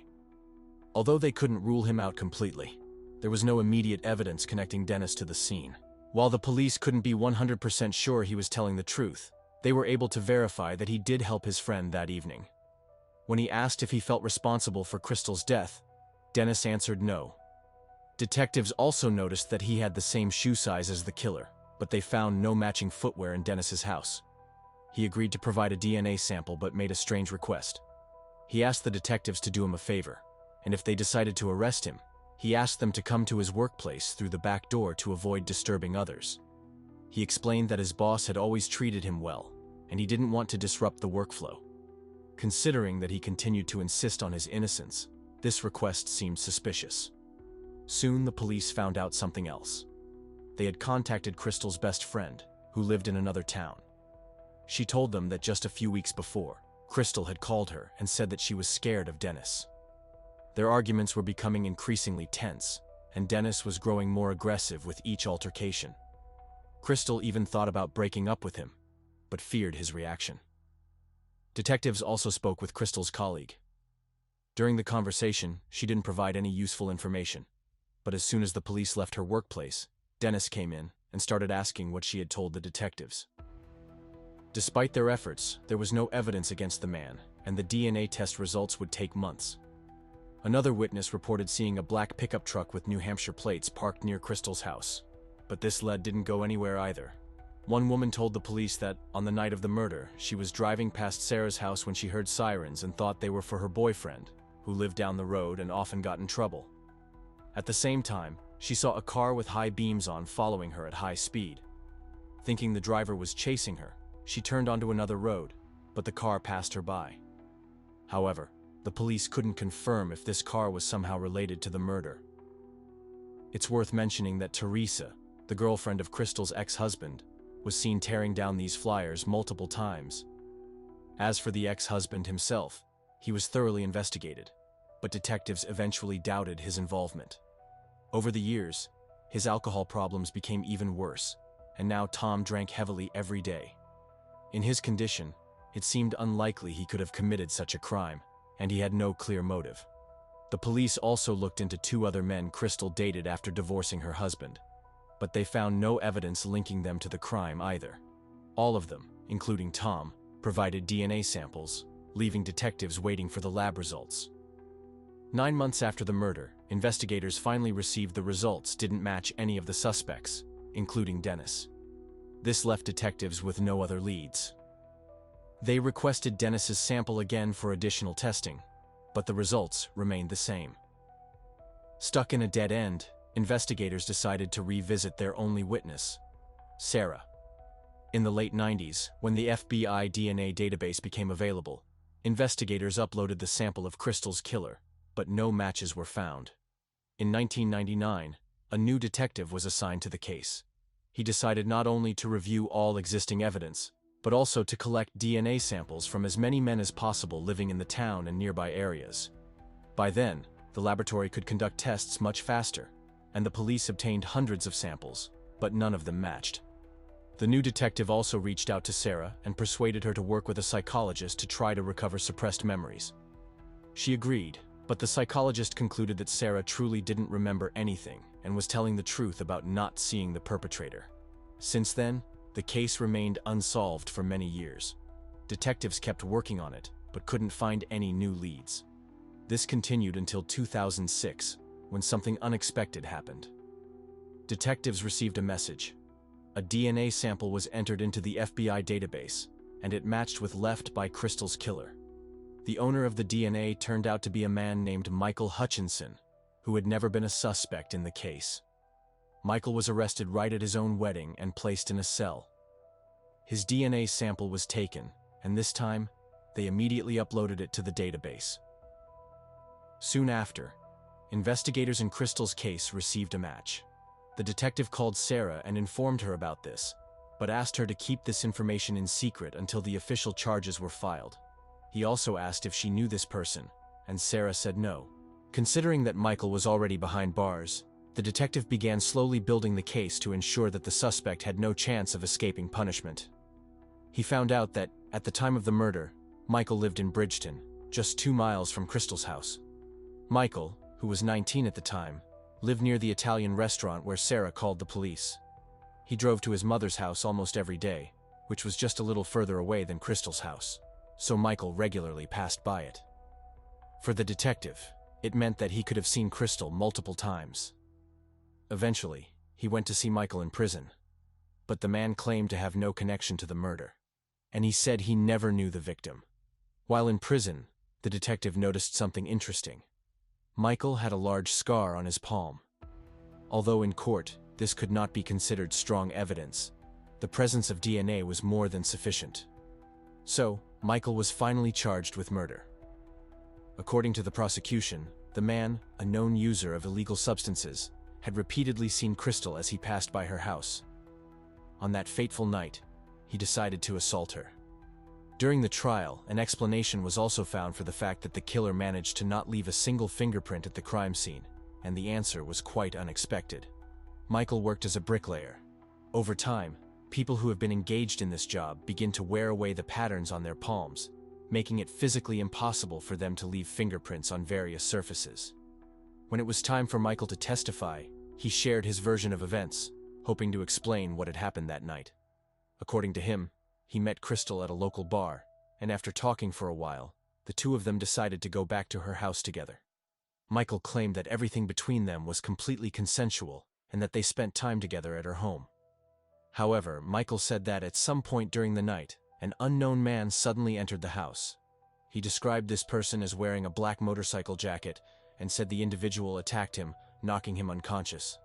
Although they couldn't rule him out completely, there was no immediate evidence connecting Dennis to the scene. While the police couldn't be 100% sure he was telling the truth, they were able to verify that he did help his friend that evening. When he asked if he felt responsible for Crystal's death, Dennis answered no. Detectives also noticed that he had the same shoe size as the killer, but they found no matching footwear in Dennis's house. He agreed to provide a DNA sample but made a strange request. He asked the detectives to do him a favor, and if they decided to arrest him, he asked them to come to his workplace through the back door to avoid disturbing others. He explained that his boss had always treated him well, and he didn't want to disrupt the workflow. Considering that he continued to insist on his innocence, This request seemed suspicious. Soon the police found out something else. They had contacted Crystal's best friend, who lived in another town. She told them that just a few weeks before, Crystal had called her and said that she was scared of Dennis. Their arguments were becoming increasingly tense, and Dennis was growing more aggressive with each altercation. Crystal even thought about breaking up with him, but feared his reaction. Detectives also spoke with Crystal's colleague. During the conversation, she didn't provide any useful information, but as soon as the police left her workplace, Dennis came in and started asking what she had told the detectives. Despite their efforts, there was no evidence against the man, and the DNA test results would take months. Another witness reported seeing a black pickup truck with New Hampshire plates parked near Crystal's house, but this lead didn't go anywhere either. One woman told the police that, on the night of the murder, she was driving past Sarah's house when she heard sirens and thought they were for her boyfriend, who lived down the road and often got in trouble. At the same time, she saw a car with high beams on following her at high speed. Thinking the driver was chasing her, she turned onto another road, but the car passed her by. However, the police couldn't confirm if this car was somehow related to the murder. It's worth mentioning that Teresa, the girlfriend of Crystal's ex-husband, was seen tearing down these flyers multiple times. As for the ex-husband himself, he was thoroughly investigated, but detectives eventually doubted his involvement. Over the years, his alcohol problems became even worse, and now Tom drank heavily every day. In his condition, it seemed unlikely he could have committed such a crime, and he had no clear motive. The police also looked into two other men Crystal dated after divorcing her husband, but they found no evidence linking them to the crime either. All of them, including Tom, provided DNA samples, leaving detectives waiting for the lab results. 9 months after the murder, investigators finally received the results didn't match any of the suspects, including Dennis. This left detectives with no other leads. They requested Dennis's sample again for additional testing, but the results remained the same. Stuck in a dead end, investigators decided to revisit their only witness, Sarah. In the late 90s, when the FBI DNA database became available, investigators uploaded the sample of Crystal's killer, but no matches were found. In 1999, a new detective was assigned to the case. He decided not only to review all existing evidence, but also to collect DNA samples from as many men as possible living in the town and nearby areas. By then, the laboratory could conduct tests much faster, and the police obtained hundreds of samples, but none of them matched. The new detective also reached out to Sarah and persuaded her to work with a psychologist to try to recover suppressed memories. She agreed, but the psychologist concluded that Sarah truly didn't remember anything and was telling the truth about not seeing the perpetrator. Since then, the case remained unsolved for many years. Detectives kept working on it, but couldn't find any new leads. This continued until 2006, when something unexpected happened. Detectives received a message. A DNA sample was entered into the FBI database, and it matched with left by Crystal's killer. The owner of the DNA turned out to be a man named Michael Hutchinson, who had never been a suspect in the case. Michael was arrested right at his own wedding and placed in a cell. His DNA sample was taken, and this time, they immediately uploaded it to the database. Soon after, investigators in Crystal's case received a match. The detective called Sarah and informed her about this, but asked her to keep this information in secret until the official charges were filed. He also asked if she knew this person, and Sarah said no. Considering that Michael was already behind bars, the detective began slowly building the case to ensure that the suspect had no chance of escaping punishment. He found out that, at the time of the murder, Michael lived in Bridgeton, just 2 miles from Crystal's house. Michael, who was 19 at the time, lived near the Italian restaurant where Sarah called the police. He drove to his mother's house almost every day, which was just a little further away than Crystal's house, so Michael regularly passed by it. For the detective, it meant that he could have seen Crystal multiple times. Eventually, he went to see Michael in prison, but the man claimed to have no connection to the murder, and he said he never knew the victim. While in prison, the detective noticed something interesting. Michael had a large scar on his palm. Although in court, this could not be considered strong evidence, the presence of DNA was more than sufficient. So, Michael was finally charged with murder. According to the prosecution, The man, a known user of illegal substances, had repeatedly seen Crystal as he passed by her house. On that fateful night, he decided to assault her. During the trial, an explanation was also found for the fact that the killer managed to not leave a single fingerprint at the crime scene, and the answer was quite unexpected. Michael worked as a bricklayer. Over time, people who have been engaged in this job begin to wear away the patterns on their palms, making it physically impossible for them to leave fingerprints on various surfaces. When it was time for Michael to testify, he shared his version of events, hoping to explain what had happened that night. According to him, he met Crystal at a local bar, and after talking for a while, the two of them decided to go back to her house together. Michael claimed that everything between them was completely consensual and that they spent time together at her home. However, Michael said that at some point during the night, an unknown man suddenly entered the house. He described this person as wearing a black motorcycle jacket and said the individual attacked him, knocking him unconscious.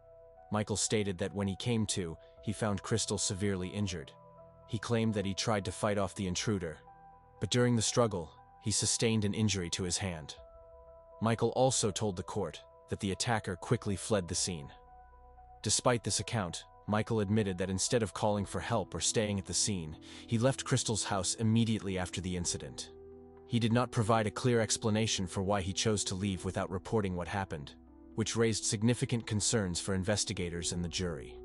Michael stated that when he came to, he found Crystal severely injured. He claimed that he tried to fight off the intruder, but during the struggle, he sustained an injury to his hand. Michael also told the court that the attacker quickly fled the scene. Despite this account, Michael admitted that instead of calling for help or staying at the scene, he left Crystal's house immediately after the incident. He did not provide a clear explanation for why he chose to leave without reporting what happened, which raised significant concerns for investigators and the jury.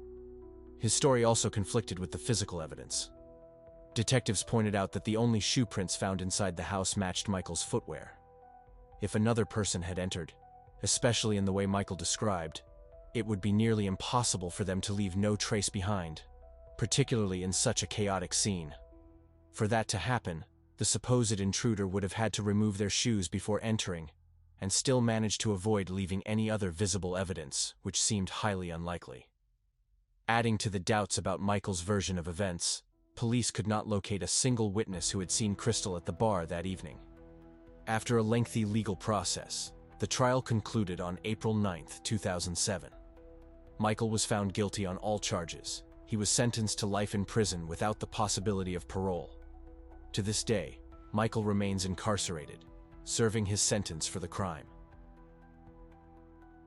His story also conflicted with the physical evidence. Detectives pointed out that the only shoe prints found inside the house matched Michael's footwear. If another person had entered, especially in the way Michael described, it would be nearly impossible for them to leave no trace behind, particularly in such a chaotic scene. For that to happen, the supposed intruder would have had to remove their shoes before entering, and still manage to avoid leaving any other visible evidence, which seemed highly unlikely. Adding to the doubts about Michael's version of events, police could not locate a single witness who had seen Crystal at the bar that evening. After a lengthy legal process, the trial concluded on April 9, 2007. Michael was found guilty on all charges. He was sentenced to life in prison without the possibility of parole. To this day, Michael remains incarcerated, serving his sentence for the crime.